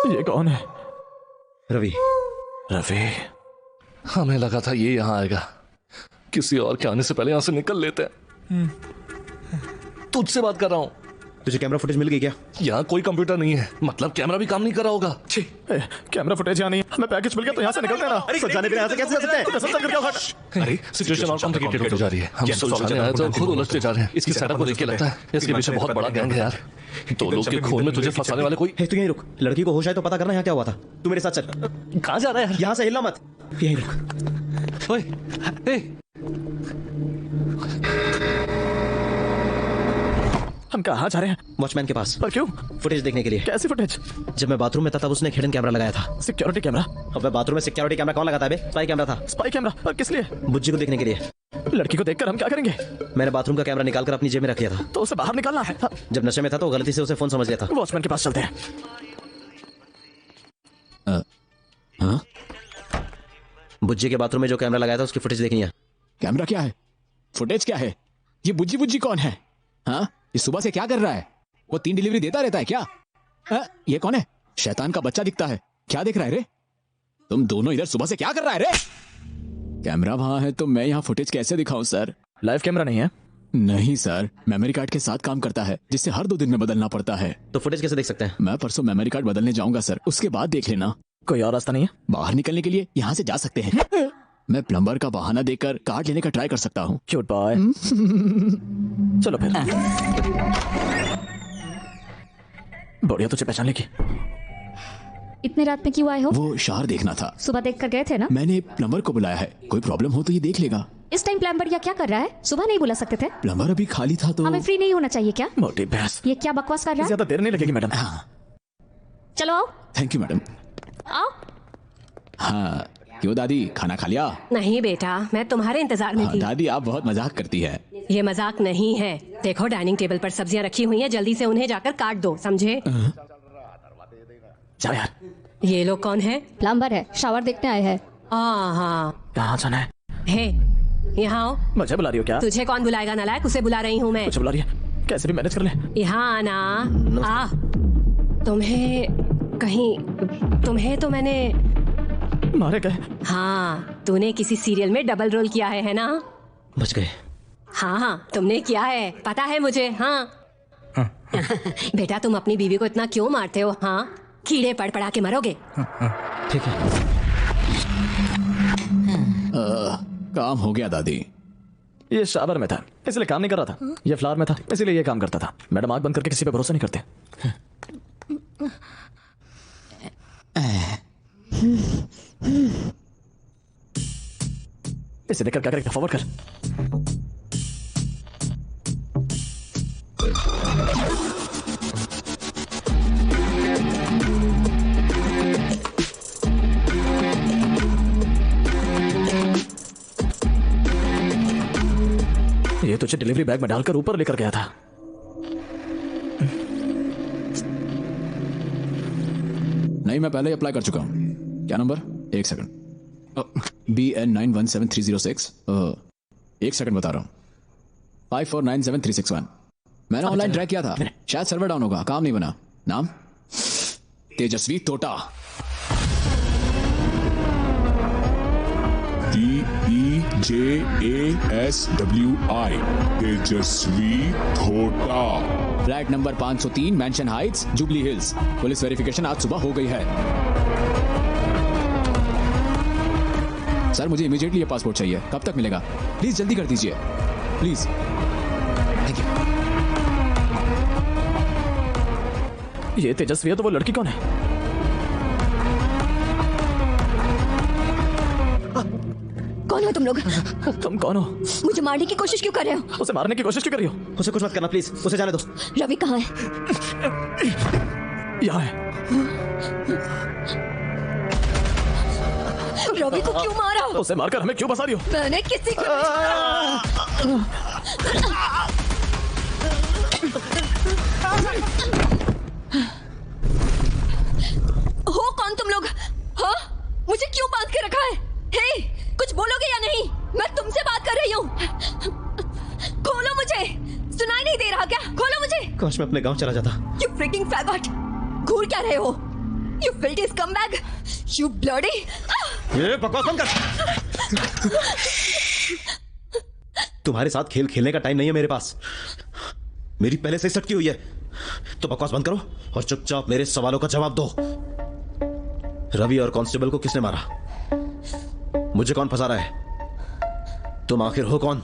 ये कौन है? रवि। रवि। हमें लगा था ये यहाँ आएगा। किसी और के आने से पहले यहाँ से निकल लेते हैं। तुझसे बात कर रहा हूँ। तुझे कैमरा फुटेज मिल गई क्या? यहाँ कोई कंप्यूटर नहीं है, मतलब कैमरा भी काम नहीं कर रहा होगा। कैमरा फुटेज यहाँ नहीं है। हमें पैकेज मिल गया तो यहाँ से निकलते हैं ना। जाने के लिए यहाँ से कैसे जा सकते हैं? अरे सिचुएशन और कॉम्प्लिकेटेड होती जा रही है। हम सुलझाने आए तो खुद उलझते जा रहे हैं। इसकी सेटअप को देख के लगता है इसके पीछे बहुत बड़ा गैंग है यार। तो लोग के खून में तुझे फंसाने वाले कोई। तू यहीं रुक, लड़की को होश आए तो पता करना यहाँ क्या हुआ था। तू मेरे साथ चल। कहाँ जा रहा है? यहाँ से हिलना मत, यहीं रुक। हम कहाँ जा रहे हैं? वॉचमैन के पास। पर क्यों? फुटेज देखने के लिए। कैसी फुटेज? जब मैं बाथरूम में था तब उसने एक हिडन कैमरा लगाया था। Security camera? अब मैं बाथरूम में सिक्योरिटी कैमरा कौन लगाता है बे? स्पाई कैमरा था। Spy camera? पर किस लिए? बुज्जी को देखने के लिए। लड़की को देखकर हम क्या करेंगे? मैंने बाथरूम का कैमरा निकालकर अपनी जेब में रख लिया था। तो उसे बाहर निकालना है। जब नशे में था तो गलती से उसे फोन समझ लिया था। वॉचमैन के पास चलते हैं। हाँ? बुज्जी के बाथरूम में जो कैमरा लगाया था उसकी फुटेज देखनी है। कैमरा क्या है? फुटेज क्या है? ये बुज्जी बुज्जी कौन है? हाँ, ये सुबह से क्या कर रहा है? वो 3 डिलीवरी देता रहता है क्या? ये कौन है? शैतान का बच्चा दिखता है। क्या देख रहा है रे? तुम दोनों इधर सुबह से क्या कर रहा है रे? कैमरा वहां है तो मैं यहाँ फुटेज कैसे दिखाऊं सर? लाइव कैमरा नहीं है? नहीं सर, मेमोरी कार्ड के साथ काम करता है जिससे हर 2 दिन में बदलना पड़ता है। तो फुटेज कैसे देख सकते हैं? मैं परसों मेमोरी कार्ड बदलने जाऊंगा सर, उसके बाद देख लेना। कोई और रास्ता नहीं है? बाहर निकलने के लिए यहाँ से जा सकते हैं। मैं प्लम्बर का बहाना देकर कार्ड लेने का ट्राई कर सकता हूँ। Cute boy. चलो फिर। बढ़िया, तुझे पहचान लेगी। इतने रात में क्यों आए हो? वो शहर देखना था। सुबह देख कर गए थे ना? मैंने प्लम्बर को बुलाया है, कोई प्रॉब्लम हो तो ये देख लेगा। इस टाइम प्लम्बर या क्या कर रहा है? सुबह नहीं बुला सकते थे? प्लम्बर अभी खाली था तो। हमें फ्री नहीं होना चाहिए क्या? मोटी भैंस। ये क्या बकवास कर रहा है? ज्यादा देर नहीं लगेगी मैडम। चलो आओ। Thank you madam. आओ। हाँ, क्यों दादी, खाना खा लिया? नहीं बेटा, मैं तुम्हारे इंतजार में थी। दादी आप बहुत मजाक करती है। ये मजाक नहीं है। देखो डाइनिंग टेबल पर सब्जियां रखी हुई हैं, जल्दी से उन्हें जाकर काट दो, समझे? चल यार। ये लोग कौन है? प्लम्बर है, शावर देखने आए हैं। हाँ। कहाँ जाना है? हे, यहाँ आओ। मुझे बुला रही हो क्या? तुझे कौन बुलाएगा नालायक? उसे बुला रही हूँ मैं। मुझे बुला रही है, कैसे भी मैनेज कर ले। यहाँ आना। आ, तुम्हें तो मैंने मारे गए। हाँ, तूने किसी सीरियल में डबल रोल किया है ना? बच गए। हाँ, तुमने किया है, पता है मुझे। हाँ। बेटा, तुम अपनी बीवी को इतना क्यों मारते हो? हाँ, कीड़े पड़ पड़ा के मरोगे। ठीक है। काम हो गया दादी। ये शावर में था इसलिए काम नहीं कर रहा था। ये फ्लावर में था इसीलिए ये काम करता था। मैडम आंख बंद करके किसी पे भरोसा नहीं करते। इसे देखकर क्या करेगा? फॉरवर्ड कर। ये तुझे डिलीवरी बैग में डालकर ऊपर लेकर गया था। नहीं, मैं पहले ही अप्लाई कर चुका हूँ। क्या नंबर? 1 सेकंड। BN917306। 1 सेकंड बता रहा हूँ। 549731। मैंने ऑनलाइन ट्रैक किया था, शायद सर्वर डाउन होगा, काम नहीं बना। नाम? Tejaswi Tota. TEJASWI, Tejaswi Thota. Flat number 503, mansion heights, Jubilee Hills. Police verification आज सुबह हो गई है। सर, मुझे इमीडिएटली ये पासपोर्ट चाहिए। कब तक मिलेगा? प्लीज जल्दी कर दीजिए, प्लीज। Thank you. ये तेजस्वी है तो वो लड़की कौन है? कौन हो तुम लोग? तुम कौन हो? मुझे मारने की कोशिश क्यों कर रहे हो? उसे मारने की कोशिश क्यों कर रही हो? उसे कुछ मत करना प्लीज, उसे जाने दो। रवि कहाँ है? यहाँ है। रवि को क्यों मारा? उसे मारकर हमें क्यों फंसा रही हो? मैंने किसी को हो कौन तुम लोग? हाँ, मुझे क्यों बांध के रखा है? हे, कुछ बोलोगे या नहीं? मैं तुमसे बात कर रही हूँ। खोलो मुझे, सुनाई नहीं दे रहा क्या? खोलो मुझे। काश मैं अपने गांव चला जाता। You freaking faggot! घूर क्या रहे हो? You filthy scumbag! You bloody! ये बकवास बंद कर। तुम्हारे साथ खेल खेलने का टाइम नहीं है मेरे पास। मेरी पहले से ही सटकी हुई है, तो बकवास बंद करो और चुपचाप मेरे सवालों का जवाब दो। रवि और कांस्टेबल को किसने मारा? मुझे कौन फंसा रहा है? तुम आखिर हो कौन?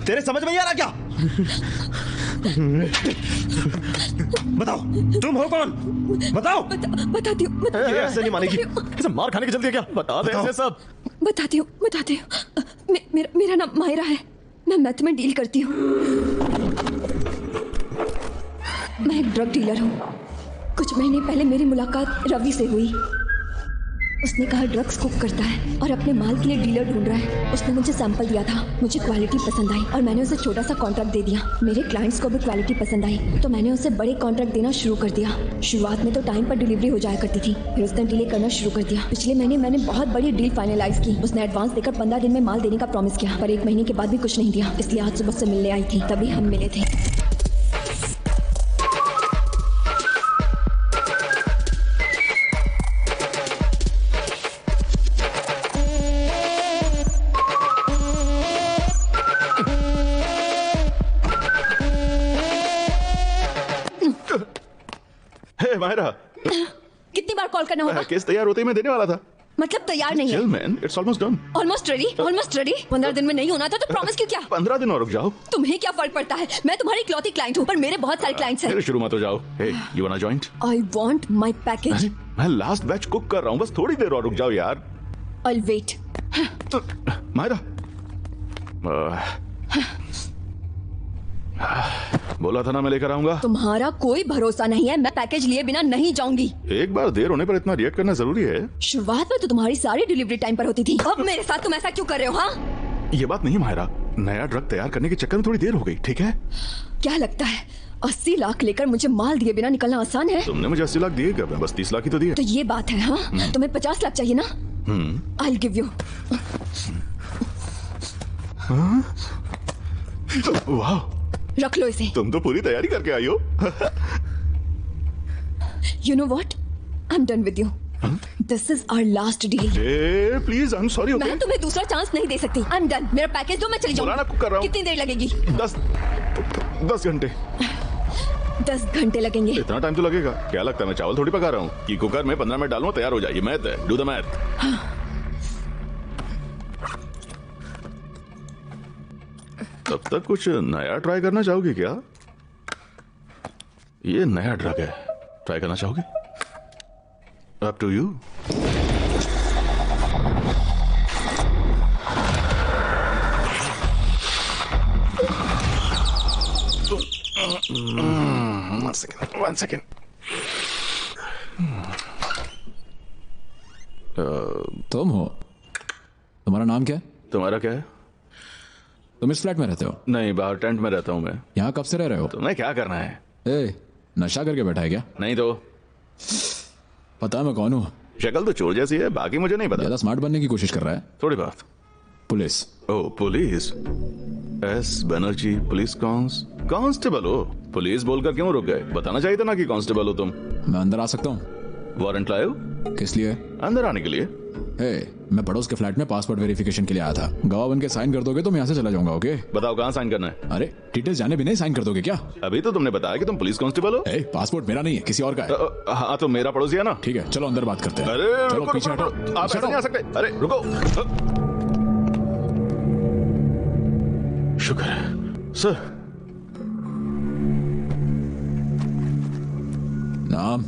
तेरे समझ में नहीं आ रहा क्या? बताओ तुम हो कौन? बताओ। बताती हूँ। ऐसे नहीं मानेगी। इसे मार खाने की जल्दी है क्या? बता दे ऐसे सब। बताती हूँ। मेरा नाम मायरा है। मैं मैथ में डील करती हूँ। मैं एक ड्रग डीलर हूँ। कुछ महीने पहले मेरी मुलाकात रवि से हुई। उसने कहा ड्रग्स कुक करता है और अपने माल के लिए डीलर ढूंढ रहा है। उसने मुझे सैंपल दिया था, मुझे क्वालिटी पसंद आई और मैंने उसे छोटा सा कॉन्ट्रैक्ट दे दिया। मेरे क्लाइंट्स को भी क्वालिटी पसंद आई तो मैंने उसे बड़े कॉन्ट्रैक्ट देना शुरू कर दिया। शुरुआत में तो टाइम पर डिलीवरी हो जाया करती थी, फिर उसने डिले करना शुरू कर दिया। पिछले महीने मैंने बहुत बड़ी डील फाइनलाइज की। उसने एडवांस देकर 15 दिन में माल देने का प्रॉमिस किया, पर 1 महीने के बाद भी कुछ नहीं दिया। इसलिए आज सुबह से मिलने आई थी, तभी हम मिले थे। मायरा, कितनी बार कॉल करना होगा? केस तैयार होते ही मैं देने वाला था। मतलब तैयार नहीं है? Chill man, it's almost done. Almost ready. 15 दिन में नहीं होना था तो प्रॉमिस क्यों किया? 15 दिन और रुक जाओ। तुम्हें क्या फर्क पड़ता है? मैं तुम्हारी इकलौती क्लाइंट हूँ, पर मेरे बहुत सारे क्लाइंट्स हैं। मेरे शुरू मत हो जाओ। Hey, you wanna joint? I want my package. मैं लास्ट बैच कुक कर रहा हूँ, बस थोड़ी देर और रुक जाओ यार। I'll wait. मायरा, बोला था ना मैं लेकर आऊंगा। तुम्हारा कोई भरोसा नहीं है। मैं पैकेज लिए बिना नहीं जाऊंगी। एक बार देर होने पर इतना रिएक्ट करना जरूरी है? शुरुआत में तो तुम्हारी सारी डिलीवरी टाइम पर होती थी। अब मेरे साथ तुम ऐसा क्यों कर रहे हो? हाँ, ये बात नहीं मायरा, नया ड्रग तैयार करने के चक्कर में थोड़ी देर हो गई, ठीक है? क्या लगता है 80 लाख लेकर मुझे माल दिए बिना निकलना आसान है? तुमने मुझे 80 लाख दिए क्या? बस 30 लाख ही तो दिए। तो ये बात है। हाँ, तुम्हें 50 लाख चाहिए ना? I'll give you. वाह, रख लो इसे। तुम तो पूरी तैयारी करके आई हो। You know what? I'm done with you. This is our last deal. Please, I'm sorry, okay? मैं तुम्हें दूसरा चांस नहीं दे सकती। I'm done. मेरा पैकेज दो, मैं चली जाऊंगी। बुलाना कर रहा हूँ। कितनी देर लगेगी? 10 घंटे। 10 घंटे लगेंगे। इतना टाइम तो लगेगा। क्या लगता है मैं चावल थोड़ी पका रहा हूँ कि कुकर में 15 मिनट डालूं तैयार हो जाए? ये मैथ है, डू द मैथ। तब तक कुछ नया ट्राई करना चाहोगे क्या? ये नया ड्रग है, ट्राई करना चाहोगे? Up to you. One second. तुम हो? तुम्हारा नाम क्या है? तुम्हारा क्या है? तुम इस फ्लैट में रहते हो? नहीं, बाहर टेंट में रहता हूँ मैं। यहाँ कब से रह रहे हो? तुम्हें क्या करना है? ए, नशा करके बैठा है क्या? नहीं तो। पता है मैं कौन हूँ? शक्ल तो चोर जैसी है, बाकी मुझे नहीं पता। ज्यादा स्मार्ट बनने की कोशिश कर रहा है? थोड़ी बात। Police. Oh, police. S Banerjee, police constable हो। पुलिस बोलकर क्यों रुक गए? बताना चाहिए था ना कि कांस्टेबल हो तुम। मैं अंदर आ सकता हूँ? वारंट लाए हो? किस लिए? अंदर आने के लिए। मैं पड़ोस के फ्लैट में पासपोर्ट वेरिफिकेशन के लिए आया था। गवाह बन के साइन कर दोगे तो मैं यहाँ से चला जाऊंगा। ओके, बताओ कहाँ साइन करना है? अरे डिटेल्स जाने बिना ही साइन कर दोगे क्या? अभी तो तुमने बताया कि तुम पुलिस कांस्टेबल हो। पासपोर्ट मेरा नहीं है, किसी और का है। हाँ तो मेरा पड़ोसी है ना। ठीक है, चलो अंदर बात करते हैं। अरे चलो रुको, पीछे हटो। आप ऐसे नहीं आ सकते। अरे रुको। शुक्र है सर। नाम?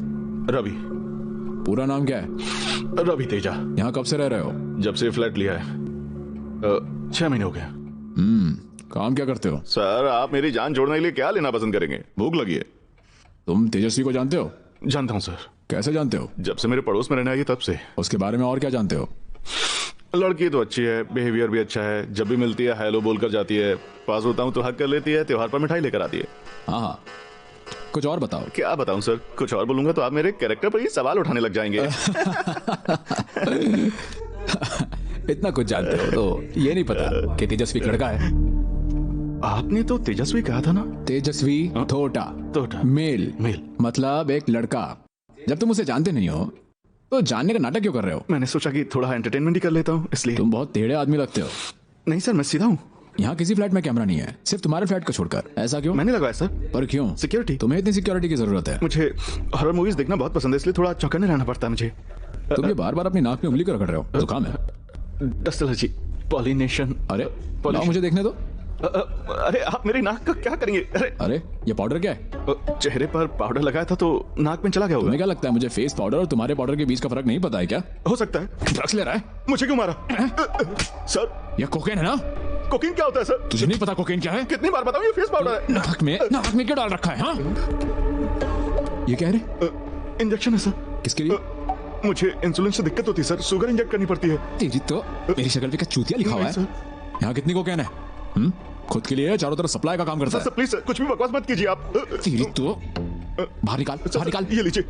रवि। पूरा नाम क्या है? रवि तेजा। यहाँ कब से रह रहे हो? जब से फ्लैट लिया है 6 महीने हो गए। काम क्या करते हो? सर, आप मेरी जान छोड़ने के लिए क्या लेना पसंद करेंगे? भूख लगी है। तुम तेजस्वी को जानते हो? जानता हूँ सर। कैसे जानते हो? जब से मेरे पड़ोस में रहने आई तब से। उसके बारे में और क्या जानते हो? लड़की तो अच्छी है, बिहेवियर भी अच्छा है, जब भी मिलती है हेलो बोलकर जाती है, पास होता हूँ तो हक कर लेती है, त्योहार पर मिठाई लेकर आती है। हाँ, कुछ और बताओ। क्या बताऊं सर? कुछ और बोलूंगा तो आप मेरे कैरेक्टर पर ही सवाल उठाने लग जाएंगे। इतना कुछ जानते हो तो ये नहीं पता कि तेजस्वी लड़का है? आपने तो तेजस्वी कहा था ना? तेजस्वी थोटा मेल मतलब एक लड़का। जब तुम उसे जानते नहीं हो तो जानने का नाटक क्यों कर रहे हो? मैंने सोचा कि थोड़ा एंटरटेनमेंट ही कर लेता हूँ, इसलिए। तुम बहुत टेढ़े आदमी लगते हो। नहीं सर, मैं सीधा हूँ। यहाँ किसी फ्लैट में कैमरा नहीं है, सिर्फ तुम्हारे फ्लैट को छोड़कर। ऐसा क्यों? मैंने लगाया सर। पर क्यों? सिक्योरिटी। तुम्हें इतनी सिक्योरिटी की जरूरत है? मुझे हॉरर मूवीज देखना बहुत पसंद है, इसलिए थोड़ा चौकन्ने रहना पड़ता है मुझे। तुम ये बार बार अपनी नाक में उंगली कर रहे हो, जुकाम है? Dust allergy, pollination. अरे लाओ मुझे देखने दो। अरे आप मेरी नाक का क्या करेंगे? अरे ये पाउडर क्या है? चेहरे पर पाउडर लगाया था तो नाक में चला गया होगा। तुम्हें क्या लगता है मुझे फेस पाउडर और तुम्हारे पाउडर के बीच का फर्क नहीं पता है क्या? हो सकता है। ड्रग्स ले रहा है? मुझे क्यों मारा? सर ये कोकेन है ना? कोकीन क्या होता है सर? तुझे नहीं पता कोकेन क्या है? कितनी बार बताऊं ये फेस पाउडर है। नाक में क्यों डाल रखा है? हाँ ये क्या है? इंजेक्शन है सर। किसके लिए? मुझे इंसुलिन से दिक्कत होती है सर, शुगर इंजेक्ट करनी पड़ती है। तेरी तो मेरी शक्ल पे क्या चूतिया लिखा हुआ है? यहाँ कितनी कोकेन है? खुद के लिए चारों तरफ सप्लाई का काम करता है। सर प्लीज सर कुछ भी बकवास मत कीजिए आप। तेरी तो बाहर निकाल। ये लीजिए।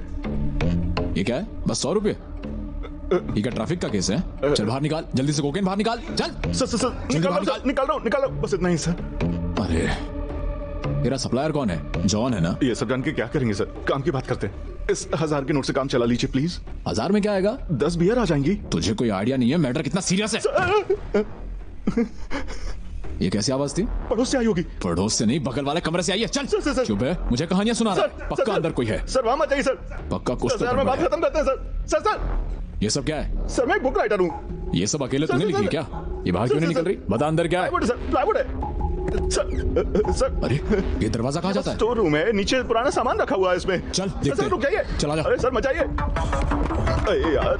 ये क्या है? बस 100 रुपए? ये क्या ट्रैफिक का केस है? चल बाहर निकाल, जल्दी से कोकेन बाहर निकाल, चल। सर निकाल रहा हूँ। बस इतना ही सर। अरे तेरा सप्लायर कौन है? जॉन है ना? ये सब जान के क्या करेंगे सर? काम की बात करते हैं। इस 1000 के नोट से काम चला लीजिए प्लीज। 1000 में क्या आएगा? 10 बियर आ जाएंगी। तुझे कोई आइडिया नहीं है मैटर कितना सीरियस है? ये कैसी आवाज थी? पड़ोस से आई होगी। पड़ोस से नहीं, बगल वाले कमरे से आई है। चल सर चुप है, मुझे कहानियां सुना रहा है। पक्का अंदर कोई है। सर वहां मत जाइए सर। पक्का कुछ तो मैं बात खत्म करते हैं सर। सर ये सब क्या है? सर मैं एक बुक राइटर हूँ। ये सब अकेले तूने लिखी क्या? ये बाहर क्यों नहीं निकल रही? बता अंदर क्या है? प्लाईवुड है सर। अरे ये दरवाजा कहाँ जाता है? स्टोर रूम है, नीचे पुराना सामान रखा हुआ है इसमें। चल देखते हैं। रुक जाइए। चला जा। अरे सर मत जाइए। अरे यार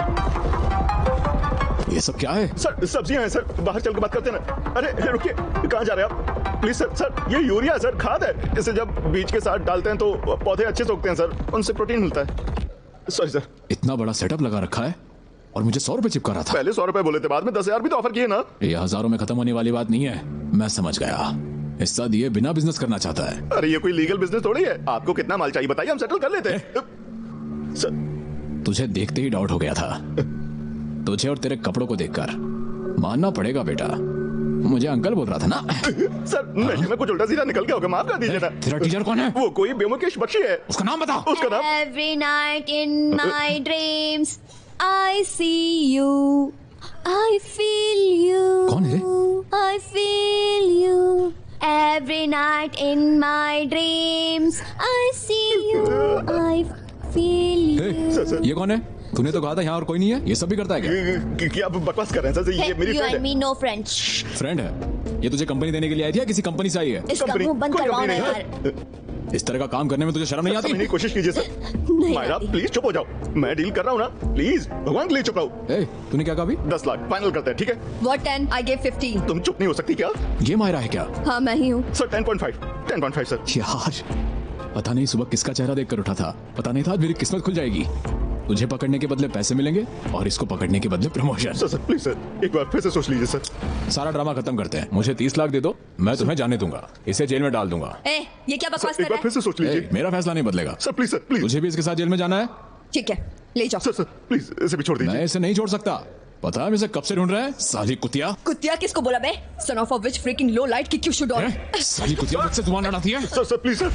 ये सब क्या है? सर सब्जियां हैं सर, बाहर चल के बात करते हैं ना। अरे रुकिए, कहाँ जा रहे हैं आप? प्लीज सर ये यूरिया है सर, खाद है। इसे जब बीज के साथ डालते हैं तो पौधे अच्छे से उगते हैं सर, उनसे प्रोटीन मिलता है। Sorry sir. इतना बड़ा सेटअप लगा रखा है और मुझे 100 रुपए चिपका रहा था। पहले 100 रुपए बोले थे, बाद में 10,000 भी तो ऑफर किए ना। ये हजारों में खत्म होने वाली बात नहीं है, मैं समझ गया। हिस्सा दिए बिना बिजनेस करना चाहता है। अरे ये कोई लीगल बिजनेस थोड़ी है। आपको कितना माल चाहिए बताइए, हम सेटल कर लेते हैं। सर तुझे देखते ही डाउट हो गया था, तुझे और तेरे कपड़ों को देखकर। मानना पड़ेगा बेटा, मुझे अंकल बोल रहा था ना। सर नशे में कुछ उल्टा सीधा निकल गया होगा, माफ कर दीजिए ना। तेरा टीचर कौन है? वो कोई बेमुकेश बख्शी है। उसका नाम बता। उसका नाम? Every night in my dreams I see you, I feel you. कौन है? I feel you. Every night in my dreams I see you, I feel you. Sir ये कौन है? तूने तो कहा था यहाँ और कोई नहीं है। ये सब भी करता है क्या आप बकवास कर रहे हैं सर? ये मेरी You friend and me no French. Friend है? ये तुझे कंपनी देने के लिए आई थी या किसी कंपनी से आई है? इसका मुंह बंद करवाओ ना यार। इस तरह का काम करने में तुझे शर्म नहीं आती? कोशिश कीजिए सर। मायरा प्लीज चुप हो जाओ, मैं डील कर रहा हूँ ना। प्लीज भगवान के लिए चुप रहो। तूने क्या कहा अभी? 10 लाख फाइनल करते हैं, ठीक है? What 10? I gave 15. तुम चुप नहीं हो सकती क्या? ये मायरा है क्या? हाँ मैं ही हूँ। Sir 10.5 sir. यार पता नहीं सुबह किसका चेहरा देखकर उठा था, पता नहीं था मेरी किस्मत खुल जाएगी। तुझे पकड़ने के बदले पैसे मिलेंगे और इसको पकड़ने के बदले प्रमोशन। सर प्लीज सर एक बार फिर से सोच लीजिए सर। सारा ड्रामा खत्म करते हैं, मुझे 30 लाख दे दो, मैं तुम्हें जाने दूंगा, इसे जेल में डाल दूंगा। ये क्या बकवास कर एक रहा बार है? फिर से सोच लीजिए। मेरा फैसला नहीं बदलेगा। सर प्लीज तुझे भी इसके साथ जेल में जाना है? ठीक है ले जाओ। सर प्लीज इसे भी छोड़ दीजिए। मैं इसे नहीं छोड़ सकता, पता है मैं इसे कब से ढूंढ रहा है। साली कुतिया। कुतिया किसको बोला बे? Son of a witch freaking low light kick you should all. साली कुतिया मुझसे जुबान लड़ाती है। सर प्लीज सर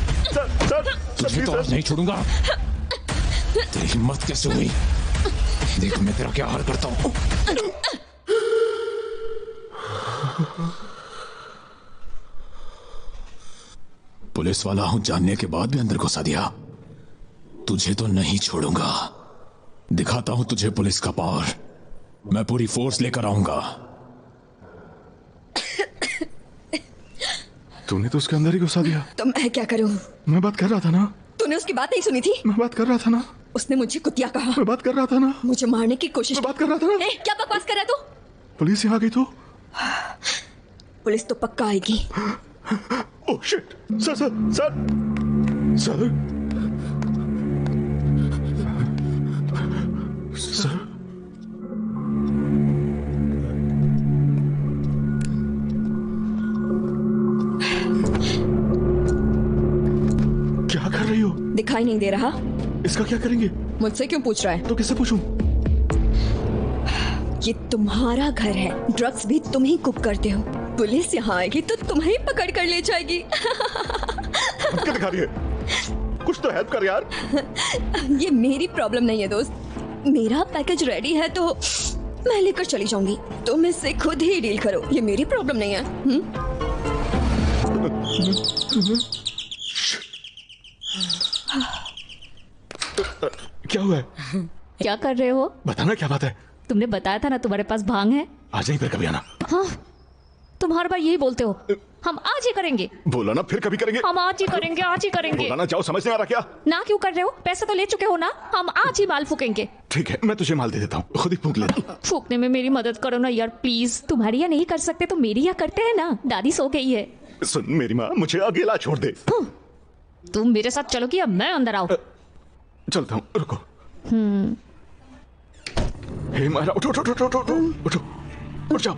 तुझे तो आज नहीं छोड़ूंगा। तेरी हिम्मत कैसे हुई? देख मैं तेरा क्या हाल करता हूँ। पुलिस वाला हूं जानने के बाद भी अंदर घुसा दिया। तुझे तो नहीं छोड़ूंगा, दिखाता हूं तुझे पुलिस का पावर। मैं पूरी फोर्स लेकर आऊंगा। तूने तो उसके अंदर ही घुसा दिया। तो मैं क्या करूं? मैं बात कर रहा था ना। तूने उसकी बात नहीं सुनी थी? मैं बात कर रहा था ना। उसने मुझे कुतिया कहा। मैं बात कर रहा था ना। मुझे मारने की कोशिश। मैं बात कर रहा था ना। क्या बकवास कर रहा है तू? पुलिस यहाँ आ गई तो? पुलिस तो पक्का आएगी। Oh shit. सर क्या कर रही हो? दिखाई नहीं दे रहा? इसका क्या करेंगे? मुझसे क्यों पूछ रहा है? तो किससे पूछूं? ये तुम्हारा घर है, ड्रग्स भी तुम ही कुक करते हो। पुलिस यहाँ आएगी तो तुम्हें पकड़ कर ले जाएगी। क्या दिखा रही है? कुछ तो हेल्प कर यार। ये मेरी प्रॉब्लम नहीं है दोस्त, मेरा पैकेज रेडी है तो मैं लेकर चली जाऊंगी। तुम इससे खुद ही डील करो, ये मेरी प्रॉब्लम नहीं है। क्या हुआ है? क्या कर रहे हो? बताना क्या बात है? तुमने बताया था ना तुम्हारे पास भांग है। आ जाइए फिर कभी आना। हाँ तुम हर बार यही बोलते हो। हम आज ही करेंगे। बोला ना फिर कभी करेंगे। हम आज ही करेंगे, आज ही करेंगे। बोला ना, जाओ, समझ नहीं आ रहा क्या? ना क्यों कर रहे हो? पैसे तो ले चुके हो ना। हम आज ही माल फूकेंगे। ठीक है, मैं तुझे माल दे देता हूँ, खुद ही फूक लेना। फूकने में मेरी मदद करो ना यार प्लीज। तुम्हारी यहाँ नहीं कर सकते तो मेरी यहाँ करते हैं ना। दादी सो गई है। सुन मेरी माँ, मुझे अकेला छोड़ दे। तुम मेरे साथ चलोगी या मैं अंदर आऊँ? चलता हूँ, रुको। हे मायरा, उठो उठो उठो उठो उठो उठो, उठ जाओ।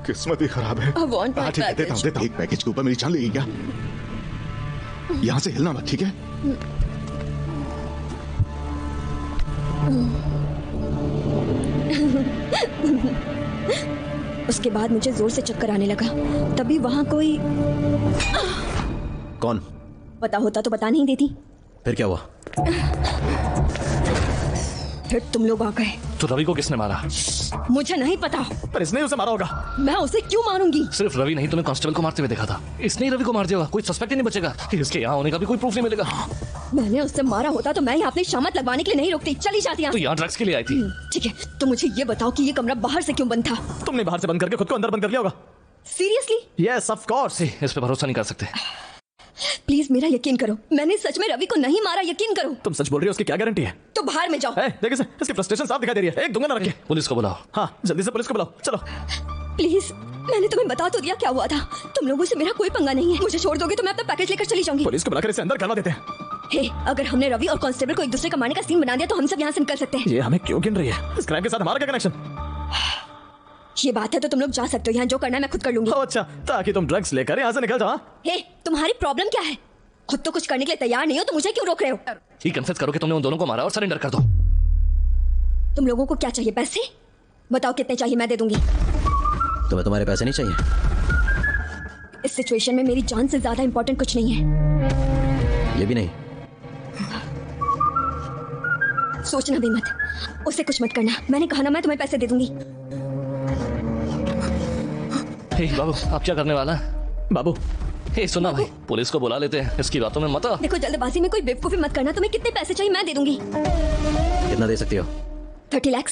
किस्मत ही खराब है। हाँ ठीक है, देता हूँ। एक पैकेज के ऊपर मेरी जान लेगी क्या? यहाँ से हिलना मत, ठीक है? उसके बाद मुझे जोर से चक्कर आने लगा। तभी वहां कोई कौन? पता होता तो बता नहीं देती। फिर क्या हुआ? फिर तुम लोग आ गए। तो रवि को किसने मारा? मुझे नहीं पता। पर इसने उसे मारा होगा। मैं उसे क्यों मारूंगी? सिर्फ रवि नहीं, तूने कांस्टेबल को मारते हुए देखा था। इसने ही रवि को मार दिया होगा। कोई सस्पेक्ट ही नहीं बचेगा। इसके यहाँ होने का भी कोई प्रूफ नहीं मिलेगा। मैंने उससे मारा होता तो मैं यहाँ अपनी शामत लगवाने के लिए नहीं रुकती, चली जाती। तो यहाँ ड्रग्स के लिए आई थी। ठीक है, तो मुझे ये बताओ कि ये कमरा बाहर से क्यों बंद था? तुमने बाहर से बंद करके खुद को अंदर बंद कर लिया होगा। सीरियसली? Yes of course. इस पे भरोसा नहीं कर सकते। प्लीज मेरा यकीन करो, मैंने सच में रवि को नहीं मारा, यकीन करो। तुम सच बोल रही हो, उसकी क्या गारंटी है? तो बाहर में जाओ। देख इसे, इसकी फ्रस्ट्रेशन साफ दिखाई दे रही है। एक दूंगा ना रखे। पुलिस को बुलाओ। हाँ जल्दी से पुलिस को बुलाओ, चलो। प्लीज, मैंने तुम्हें बता तो दिया क्या हुआ था। तुम लोगों से मेरा कोई पंगा नहीं है। मुझे छोड़ दोगे तो मैं अपना पैकेज लेकर चली जाऊंगी। पुलिस को बुलाकर इसे अंदर करवा देते हैं। हे, अगर हमने रवि और कांस्टेबल को एक दूसरे का मारने का सीन बना दिया तो हम सब यहाँ से निकल सकते हैं। ये हमें क्यों गिन रही है? इस क्राइम के साथ हमारा क्या कनेक्शन? ये बात है तो तुम लोग जा सकते हो। यहाँ जो करना है मैं खुद कर लूंगी। अच्छा, ताकि तुम ड्रग्स लेकर यहाँ से निकल जाओ। हे, तुम्हारी प्रॉब्लम क्या है? खुद तो कुछ करने के लिए तैयार नहीं हो तो मुझे क्यों रोक रहे हो? ये कन्फेस करो कि तुमने उन दोनों को मारा और सरेंडर कर दो। तुम लोगों को क्या चाहिए? पैसे बताओ, कितने चाहिए, मैं दे दूंगी। तुम्हें तुम्हारे पैसे नहीं चाहिए? इस सिचुएशन में मेरी जान से ज्यादा इंपॉर्टेंट कुछ नहीं है। ये भी नहीं? सोचना भी मत, उससे कुछ मत करना। मैंने कहा ना, मैं तुम्हें पैसे दे दूंगी। बाबू, आप क्या करने वाला? बाबू, सुना भाई, पुलिस को बुला लेते हैं। इसकी बातों में मत आओ। देखो, जल्दबाजी में कोई बेवकूफी मत करना। तुम्हें कितने पैसे चाहिए मैं दे दूंगी। कितना दे सकती हो? 30 लाख।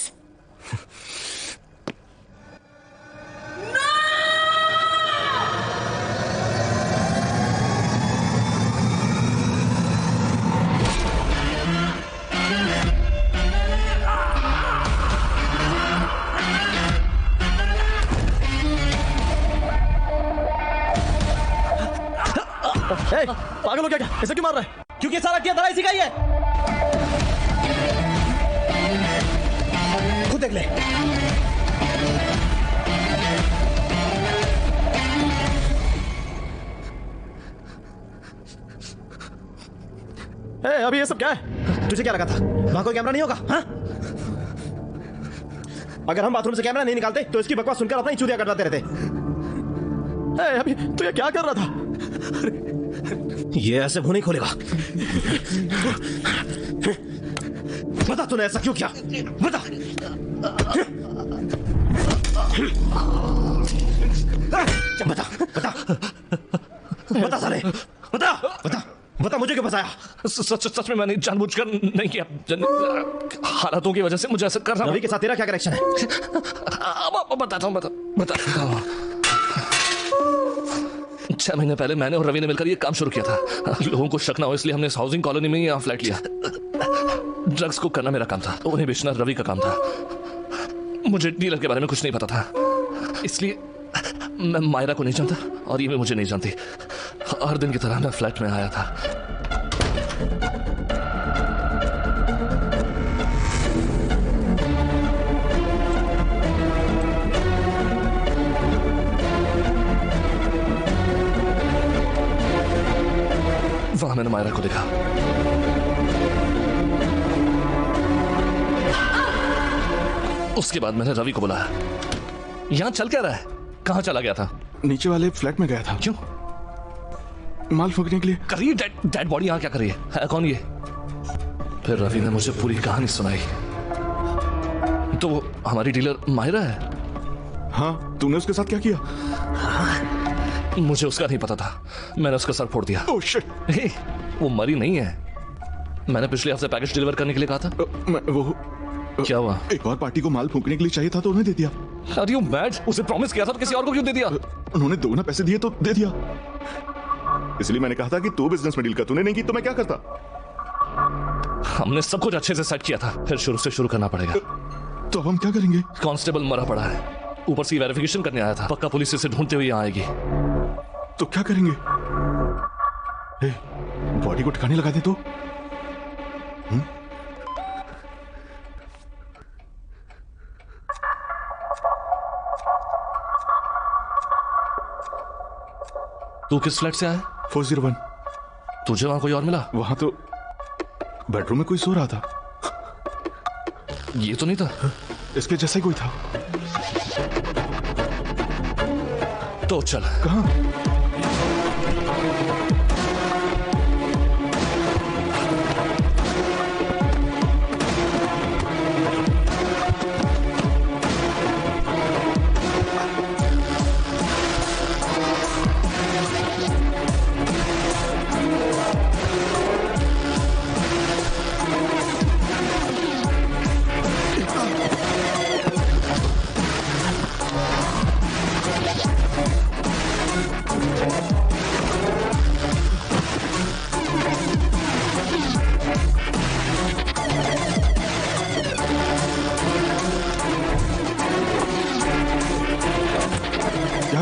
पागल हो क्या? ऐसे क्यों मार रहा है? क्योंकि सारा किया धराई सिखाई है। खुद देख ले। अभी ये सब क्या है? तुझे क्या लगा था वहां कोई कैमरा नहीं होगा? हाँ? अगर हम बाथरूम से कैमरा नहीं निकालते तो इसकी बकवास सुनकर अपना ही चूतिया कटवाते रहते। अभी तू ये क्या कर रहा था? ये ऐसे मुंह नहीं खोलेगा। बता तूने ऐसा क्यों किया? बता। बता बता बता साले, बता बता बता मुझे क्यों फंसाया? सच में मैंने जानबूझकर नहीं किया। हालातों की वजह से मुझे ऐसा करना। रवि के साथ तेरा क्या कनेक्शन है? बताता हूँ। 6 महीने पहले मैंने और रवि ने मिलकर ये काम शुरू किया था। लोगों को शक ना हो इसलिए हमने इस हाउसिंग कॉलोनी में यहाँ फ्लैट लिया। ड्रग्स को करना मेरा काम था, उन्हें बेचना रवि का काम था। मुझे डीलर के बारे में कुछ नहीं पता था, इसलिए मैं मायरा को नहीं जानता और ये भी मुझे नहीं जानती। हर दिन की तरह मैं फ्लैट में आया था। वहां मैंने मायरा को देखा। उसके बाद मैंने रवि को बुलाया। यहाँ चल क्या रहा है? कहाँ चला गया था? नीचे वाले फ्लैट में गया था। क्यों? माल फूकने के लिए। करिए, डेड बॉडी यहाँ क्या कर रही है? कौन ये? फिर रवि ने मुझे पूरी कहानी सुनाई। तो वो हमारी डीलर मायरा है? हाँ, तूने उसके साथ क्या किया? मुझे उसका नहीं पता था, मैंने उसका सर फोड़ दिया। Oh shit. वो मरी नहीं है। मैंने पिछले हफ्ते पैकेज डिलीवर करने के लिए कहा था। वो क्या हुआ? एक और पार्टी को माल फूकने के लिए चाहिए था तो उन्हें दे दिया। Are you mad? उसे प्रॉमिस किया था तो किसी और को क्यों दे दिया? उन्होंने दोगुना पैसे दिए तो दे दिया। इसलिए मैंने कहा था कि तू बिजनेस में डील कर, तूने नहीं की तो मैं क्या करता? हमने सब कुछ अच्छे से सेट किया था, फिर शुरू से शुरू करना पड़ेगा। तो अब हम क्या करेंगे? कांस्टेबल मरा पड़ा है, ऊपर से वेरिफिकेशन करने आया था, पक्का पुलिस इसे ढूंढते हुए यहाँ आएगी। तो क्या करेंगे? बॉडी को ठिकाने लगा दे तो? तू किस फ्लैट से आया? 401। तुझे वहां कोई और मिला? वहां तो बेडरूम में कोई सो रहा था। ये तो नहीं था। इसके जैसा ही कोई था। तो चल। कहां?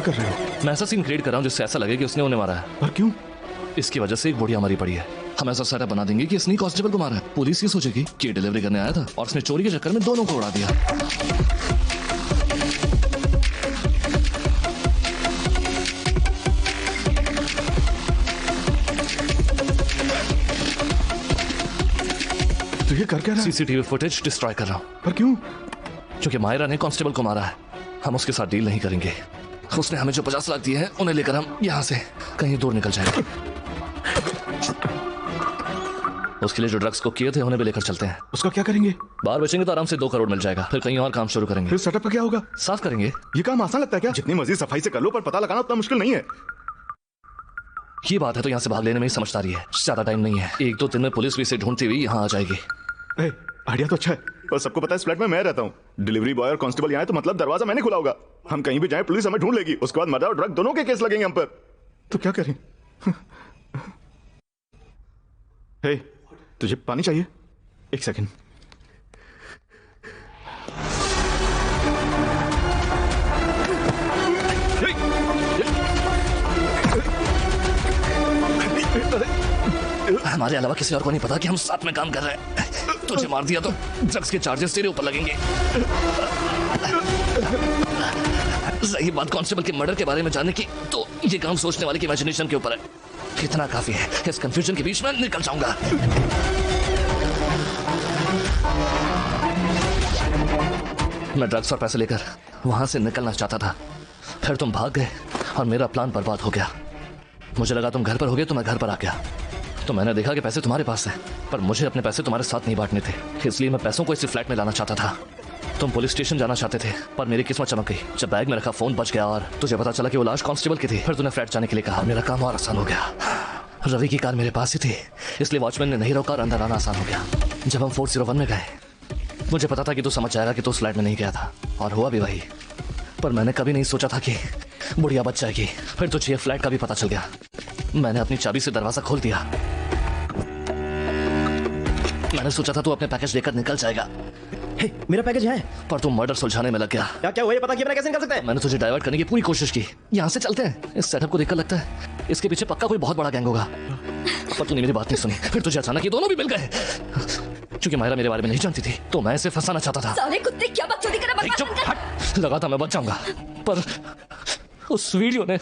कर रहे हो? मैं ऐसा सीन क्रिएट कर रहा हूं जिससे ऐसा लगे कि उसने उन्हें मारा है। पर क्यों? इसकी वजह से एक बुढ़िया मरी पड़ी है। हम ऐसा सेटअप बना देंगे कि इसने कांस्टेबल को मारा है। पुलिस ये सोचेगी कि ये डिलीवरी करने आया था और इसने चोरी के चक्कर में दोनों को उड़ा दिया। तो ये कर क्या रहा है? सीसीटीवी फुटेज डिस्ट्रॉय कर रहा हूं। पर क्यों? क्योंकि मायरा ने कांस्टेबल को मारा है। हम उसके साथ डील नहीं करेंगे। उसने हमें जो 50 लाख दिए हैं उन्हें लेकर हम यहाँ से कहीं दूर निकल जाएंगे। उसके लिए जो ड्रग्स को किए थे उन्हें भी लेकर चलते हैं। उसका क्या करेंगे? बाहर बेचेंगे तो आराम से 2 करोड़ मिल जाएगा। फिर कहीं और काम शुरू करेंगे। फिर सेटअप का क्या होगा? साफ करेंगे। ये काम आसान लगता है क्या? जितनी मर्जी सफाई से कर लो, पर पता लगाना उतना मुश्किल नहीं है। ये बात है तो यहाँ से भाग लेने में ही समझदारी है। ज्यादा टाइम नहीं है। 1-2 दिन में पुलिस भी इसे ढूंढती हुई यहाँ आ जाएगी। आइडिया तो अच्छा है, पर सबको पता है इस फ्लैट में मैं रहता हूँ। डिलीवरी बॉय और कांस्टेबल यहाँ है तो मतलब दरवाजा मैंने खुला होगा। हम कहीं भी जाएं पुलिस हमें ढूंढ लेगी। उसके बाद मर्डर और ड्रग दोनों के केस लगेंगे हम पर। तो क्या करें? हे, तुझे पानी चाहिए? 1 सेकंड। हमारे अलावा किसी और को नहीं पता कि हम साथ में काम कर रहे हैं। तुझे मार दिया तो ड्रग्स के चार्जेस तेरे ऊपर लगेंगे। सही बात कांस्टेबल के मर्डर के बारे में जानने की तो ये काम सोचने वाले की इमेजिनेशन के ऊपर है। इतना काफी है। इस कंफ्यूजन के बीच में निकल जाऊंगा। मैं ड्रग्स और पैसे लेकर वहां से निकलना चाहता था, फिर तुम भाग गए और मेरा प्लान बर्बाद हो गया। मुझे लगा तुम घर पर होगे तो मैं घर पर आ गया। तो मैंने देखा कि पैसे तुम्हारे पास हैं, पर मुझे अपने पैसे तुम्हारे साथ नहीं बांटने थे। इसलिए मैं पैसों को इसी फ्लैट में लाना चाहता था। तुम पुलिस स्टेशन जाना चाहते थे, पर मेरी किस्मत चमक गई जब बैग में रखा फोन बच गया और तुझे पता चला कि वो लाश कांस्टेबल की थी। फिर तूने फ्लैट जाने के लिए कहा। मेरा काम और आसान हो गया। रवि की कार मेरे पास ही थी, इसलिए वॉचमैन ने नहीं रोका और अंदर आना आसान हो गया। जब हम 401 में गए, मुझे पता था कि तू समझ जाएगा कि तू उस फ्लैट में नहीं गया था, और हुआ भी वही। पर मैंने कभी नहीं सोचा था कि बुढ़िया बच जाएगी। फिर तुझे फ्लैट का भी पता चल गया। मैंने अपनी चाबी से दरवाजा खोल दिया। मैंने सोचा था तू अपने पैकेज लेकर निकल जाएगा। हे, मेरा पैकेज है। पर तू मर्डर सुलझाने में लग गया। क्या हुआ ये पता किया मैंने कैसे निकल सकता है? मैंने तुझे डाइवर्ट करने की पूरी कोशिश की। यहाँ से चलते हैं। इस सेटअप को देखकर लगता है इसके पीछे पक्का कोई बहुत बड़ा गैंग होगा। पर तूने मेरी बात नहीं सुनी। फिर तुझे अचानक ये दोनों भी मिल गए। क्योंकि मायरा मेरे बारे में नहीं जानती थी तो मैं इसे फंसाना चाहता था। साले कुत्ते क्या बकचोदी कर रहा है? लगा था मैं बच जाऊंगा, पर उस वीडियो ने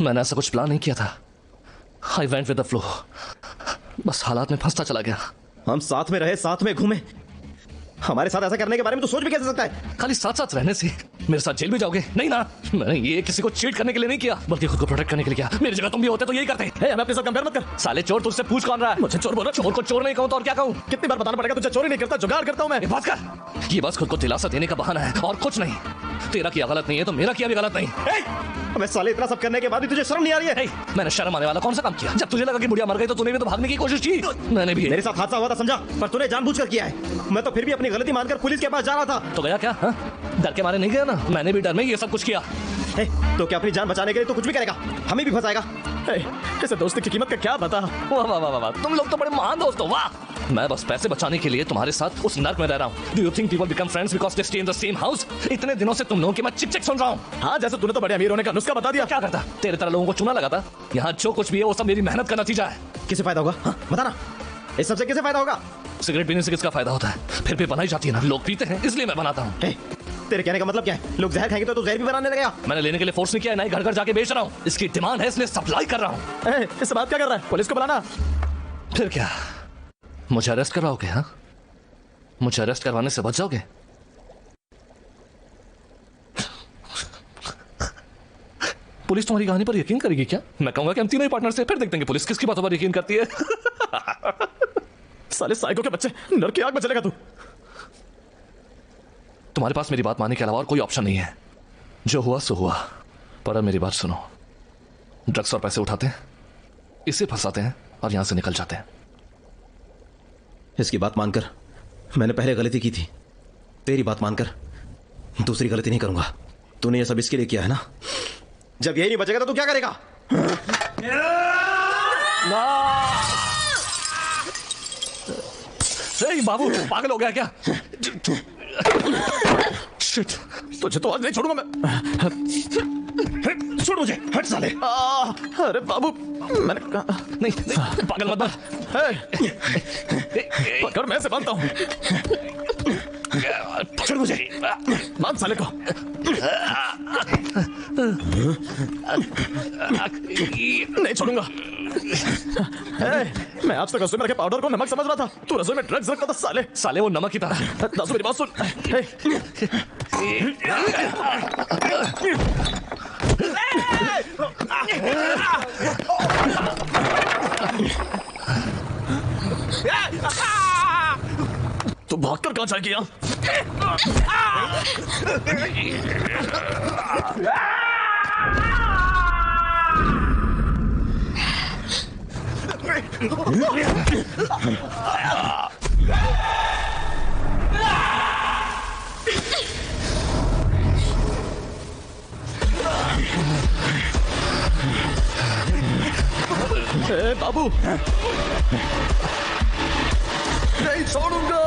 मैंने ऐसा कुछ प्लान नहीं किया था। I went with the flow. बस हालात में फंसता चला गया। हम साथ में रहे, साथ में घूमे। हमारे साथ ऐसा करने के बारे में तो सोच भी कैसे सकता है? खाली साथ साथ रहने से मेरे साथ जेल भी जाओगे? नहीं ना। मैंने ये किसी को चीट करने के लिए नहीं किया, बल्कि खुद को प्रोटेक्ट करने के लिए किया। मेरी जगह तुम भी होते तो यही करते। हमें अपने साथ कंपेयर मत कर। साले चोर तुझसे पूछ कौन रहा है? मुझे चोर बोलो। चोर को चोर नहीं कहूं तो और क्या कहूं? कितनी बार बताना पड़ेगा तुझे? चोरी नहीं करता, जुगाड़ करता हूं मैं। बात कर। ये बस खुद को दिलासा देने का बहाना है और कुछ नहीं। तेरा किया गलत नहीं है तो मेरा किया भी गलत नहीं। मैं साले इतना सब करने के बाद भी तुझे शर्म नहीं आ रही है? मैंने शर्म आने वाला कौन सा काम किया? जब तुझे लगा कि बुढ़िया मर गई तो तूने भी तो भागने की कोशिश की। मैंने भी। मेरे साथ हादसा हुआ था समझा, पर तूने जानबूझकर किया है। मैं तो फिर भी अपनी गलती मानकर पुलिस के पास जा रहा था। तो गया क्या? हा? डर के मारे नहीं गया ना? मैंने भी डर में ये सब कुछ किया। तो क्या अपनी जान बचाने के लिए तो कुछ भी करेगा? हमें भी फंसाएगा? इसे दोस्ती की कीमत का क्या पता? वाह वाह वाह वाह, तुम लोग तो बड़े महान दोस्त हो। वाह, मैं बस पैसे बचाने के लिए तुम्हारे साथ उस नर्क में रह रहा हूँ। Do you think people become friends because they stay in the same house? इतने दिनों से तुम लोगों की मैं चिक चिक सुन रहा हूँ। हाँ, जैसे तूने तो बड़े अमीर होने का नुस्खा बता दिया। क्या करता? तेरे तरह लोगों को चूना लगाता। यहाँ जो कुछ भी है वो सब मेरी मेहनत का नतीजा है। किसे फायदा होगा? हाँ, बताना, इस सबसे किसे फायदा होगा? सिगरेट पीने से किसका फायदा होता है? फिर भी बनाई जाती है ना, लोग पीते हैं इसलिए मैं बनाता हूँ। तेरे कहने का मतलब क्या है? लोग जहर खाएंगे तो तू जहर भी बनाने लगेगा? मैंने लेने के लिए फोर्स नहीं किया, नहीं घर घर जाके बेच रहा हूँ। इसकी डिमांड है इसलिए सप्लाई कर रहा हूँ। इससे बात क्या कर रहा है? पुलिस को बुलाना। फिर क्या मुझे अरेस्ट करवाओगे? हाँ, मुझे अरेस्ट करवाने से बच जाओगे? पुलिस तुम्हारी कहानी पर यकीन करेगी क्या? मैं कहूंगा कि हम तीनों ही पार्टनर से, फिर देखते हैं कि पुलिस किसकी बातों पर यकीन करती है। साले साइको के बच्चे, नर की आग में चलेगा तू। तुम्हारे पास मेरी बात मानने के अलावा और कोई ऑप्शन नहीं है। जो हुआ सो हुआ, पर अब मेरी बात सुनो। ड्रग्स और पैसे उठाते हैं, इसे फंसाते हैं और यहां से निकल जाते हैं। इसकी बात मानकर मैंने पहले गलती की थी, तेरी बात मानकर दूसरी गलती नहीं करूंगा। तूने ये सब इसके लिए किया है ना? जब यही नहीं बचेगा तो तू क्या करेगा? बाबू पागल हो गया क्या? शिट, तुझे तो आज नहीं छोड़ूंगा मैं। छोड़ मुझे, हट साले। अरे बाबू, मैंने कहा नहीं, पागल मत बन। पकड़, मैं से बांधता हूँ। छोड़ मुझे, बांध साले को। नहीं छोड़ूंगा। मैं आज तक रसोई में रखे पाउडर को नमक समझ रहा था, तू रसोई में ड्रग्स रखता था साले। साले वो नमक ही था। दासू मेरी बात सुन। तू भागकर कहां जाएगी? बाबू, नहीं छोड़ूंगा।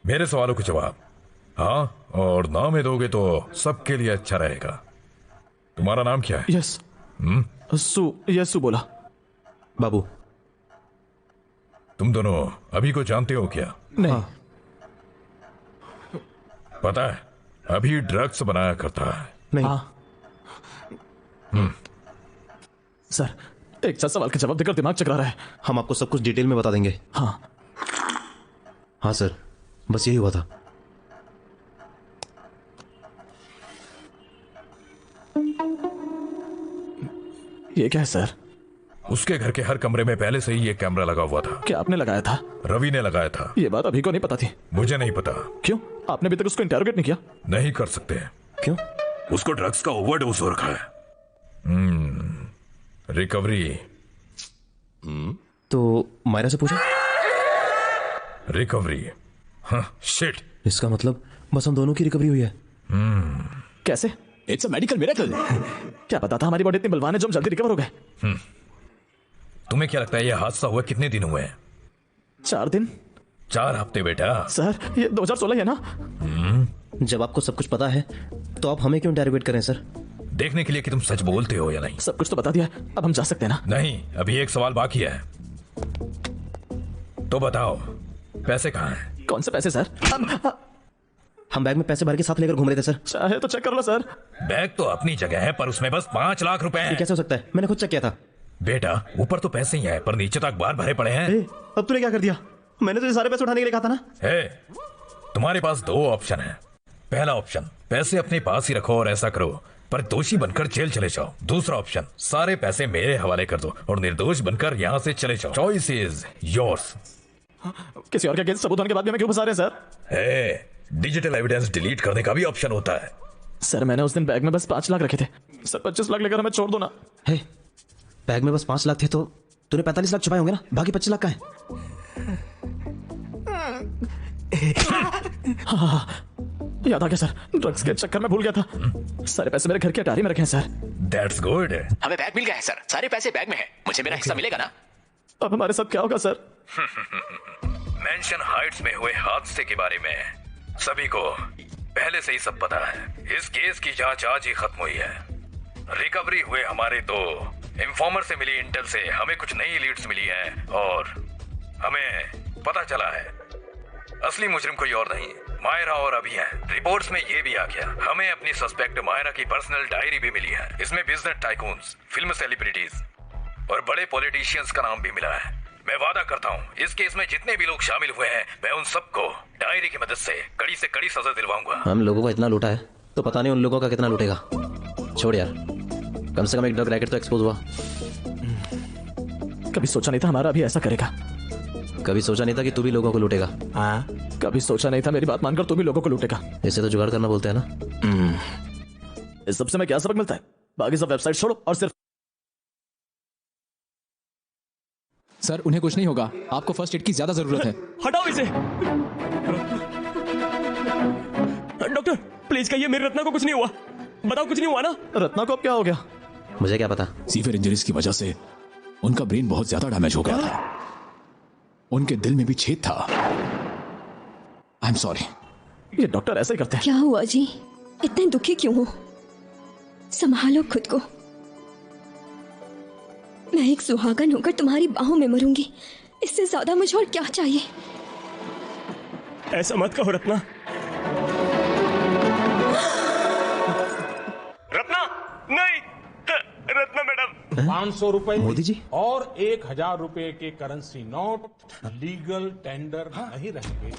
मेरे सवालों के जवाब हाँ और ना में दोगे तो सबके लिए अच्छा रहेगा। तुम्हारा नाम क्या है? यस यसु बोला। बाबू। तुम दोनों अभी को जानते हो क्या? नहीं। पता है अभी ड्रग्स बनाया करता है। नहीं। सर एक सच सवाल का जवाब देकर दिमाग चकरा रहा है। हम आपको सब कुछ डिटेल में बता देंगे। हाँ सर, बस यही हुआ था। ये क्या है सर? उसके घर के हर कमरे में पहले से ही ये कैमरा लगा हुआ था। क्या आपने लगाया था? रवि ने लगाया था। ये बात अभी को नहीं पता थी। मुझे नहीं पता। क्यों? आपने अभी तक उसको इंटेरोगेट नहीं किया? नहीं कर सकते। क्यों? उसको ड्रग्स का ओवरडोज हो रखा है। रिकवरी। तो मायरा से पूछो। रिकवरी। हाँ, शिट। इसका मतलब बस हम दोनों की रिकवरी हुई है। कैसे? It's a medical miracle. क्या पता था हमारी बॉडी इतनी बलवान है जो हम जल्दी रिकवर हो गए। तुम्हें क्या लगता है यह हादसा हुआ कितने दिन हुए हैं? 4 दिन। 4 हफ्ते बेटा। सर ये 2016 है ना? जब आपको सब कुछ पता है तो आप हमें क्यों इंटेरोगेट करें सर? देखने के लिए कि तुम सच बोलते हो या नहीं। सब कुछ तो बता दिया, अब हम जा सकते हैं ना? नहीं, अभी एक सवाल बाकी है। तो बताओ पैसे कहाँ हैं? कौन से पैसे सर? हम बैग में पैसे भर के साथ लेकर घूम रहे थे सर। चाहे तो चेक कर लो सर। बैग तो अपनी जगह है पर उसमें बस 5 लाख रुपए हैं। ये कैसे हो सकता है? मैंने खुद चेक किया था। बेटा ऊपर तो पैसे ही हैं पर नीचे तो अखबार भरे पड़े हैं। अब तूने क्या कर दिया? मैंने तो ये सारे पैसे उठाने के लिए कहा था ना। तुम्हारे पास 2 ऑप्शन है। पहला ऑप्शन पैसे अपने पास ही रखो और ऐसा करो पर दोषी बनकर जेल चले जाओ। दूसरा ऑप्शन सारे पैसे मेरे हवाले कर दो और निर्दोष बनकर यहाँ से चले जाओ। Choice is yours. किसी और के अगेंस्ट सबूत होने के बाद भी हमें क्यों फंसा रहे हैं सर? डिजिटल एविडेंस डिलीट करने का भी ऑप्शन होता है। सर मैंने उस दिन बैग में बस 5 लाख रखे थे। सर 25 लाख लेकर हमें छोड़ दो ना। बैग में बस 5 लाख थे तो तूने 45 लाख छुपाए होंगे ना? बाकी 25 लाख का है। हाँ, याद आ गया सर, ड्रग्स के चक्कर में भूल गया था। सारे पैसे मेरे घर की अटारी में रखे हैं सर। That's good. हमें बैग मिल गया है सर, सारे पैसे बैग में हैं। मुझे मेरा हिस्सा मिलेगा ना? अब हमारे साथ क्या होगा सर? मेंशन हाइट्स में हुए हादसे के बारे में सभी को पहले से ही सब पता है। इस केस की जांच आज ही खत्म हुई है। रिकवरी हुए हमारे 2 इन्फॉर्मर से मिली इंटेल से हमें कुछ नई लीड्स मिली हैं और हमें पता चला है असली मुजरिम कोई और नहीं मायरा और अभी है। रिपोर्ट्स में ये भी आ गया हमें अपनी सस्पेक्ट मायरा की पर्सनल डायरी भी मिली है। इसमें बिजनेस टाइकून्स, फिल्म सेलिब्रिटीज और बड़े पॉलिटिशियंस का नाम भी मिला है। मैं वादा करता हूँ इस केस में जितने भी लोग शामिल हुए हैं मैं उन सबको डायरी की मदद से कड़ी सजा दिलवाऊंगा। हम लोगों का इतना लूटा है तो पता नहीं उन लोगों का कितना लूटेगा। छोड़ यार, कम से कम एक ड्रग रैकेट तो एक्सपोज हुआ। कभी सोचा नहीं था हमारा अभी ऐसा करेगा। कभी सोचा नहीं था कि तू भी लोगों को लूटेगा। हाँ, कभी सोचा नहीं था मेरी बात मानकर तू भी लोगों को लूटेगा। इसे तो जुगाड़ करना बोलते हैं ना। इस सबसे में क्या सबक मिलता है? बाकी सब वेबसाइट छोड़ो और सिर्फ। सर उन्हें कुछ नहीं होगा, आपको फर्स्ट एड की ज्यादा जरूरत है। हटाओ इसे। डॉक्टर प्लीज कहिए मेरी रत्ना को कुछ नहीं हुआ। बताओ कुछ नहीं हुआ ना? रत्ना को अब क्या हो गया? मुझे क्या पता। सीवियर इंजरीज की वजह से उनका ब्रेन बहुत ज्यादा डैमेज हो गया था। उनके दिल में भी छेद था। I am sorry. ये डॉक्टर ऐसे ही करते हैं। क्या हुआ जी? इतने दुखी क्यों हो? संभालो खुद को। मैं एक सुहागन होकर तुम्हारी बाहों में मरूंगी। इससे ज्यादा मुझे और क्या चाहिए? ऐसा मत कहो रत्ना। रत्ना नहीं, रत्ना मैडम। 500 रुपए मोदी जी और 1000 रुपए के करेंसी नोट लीगल टेंडर नहीं रहेंगे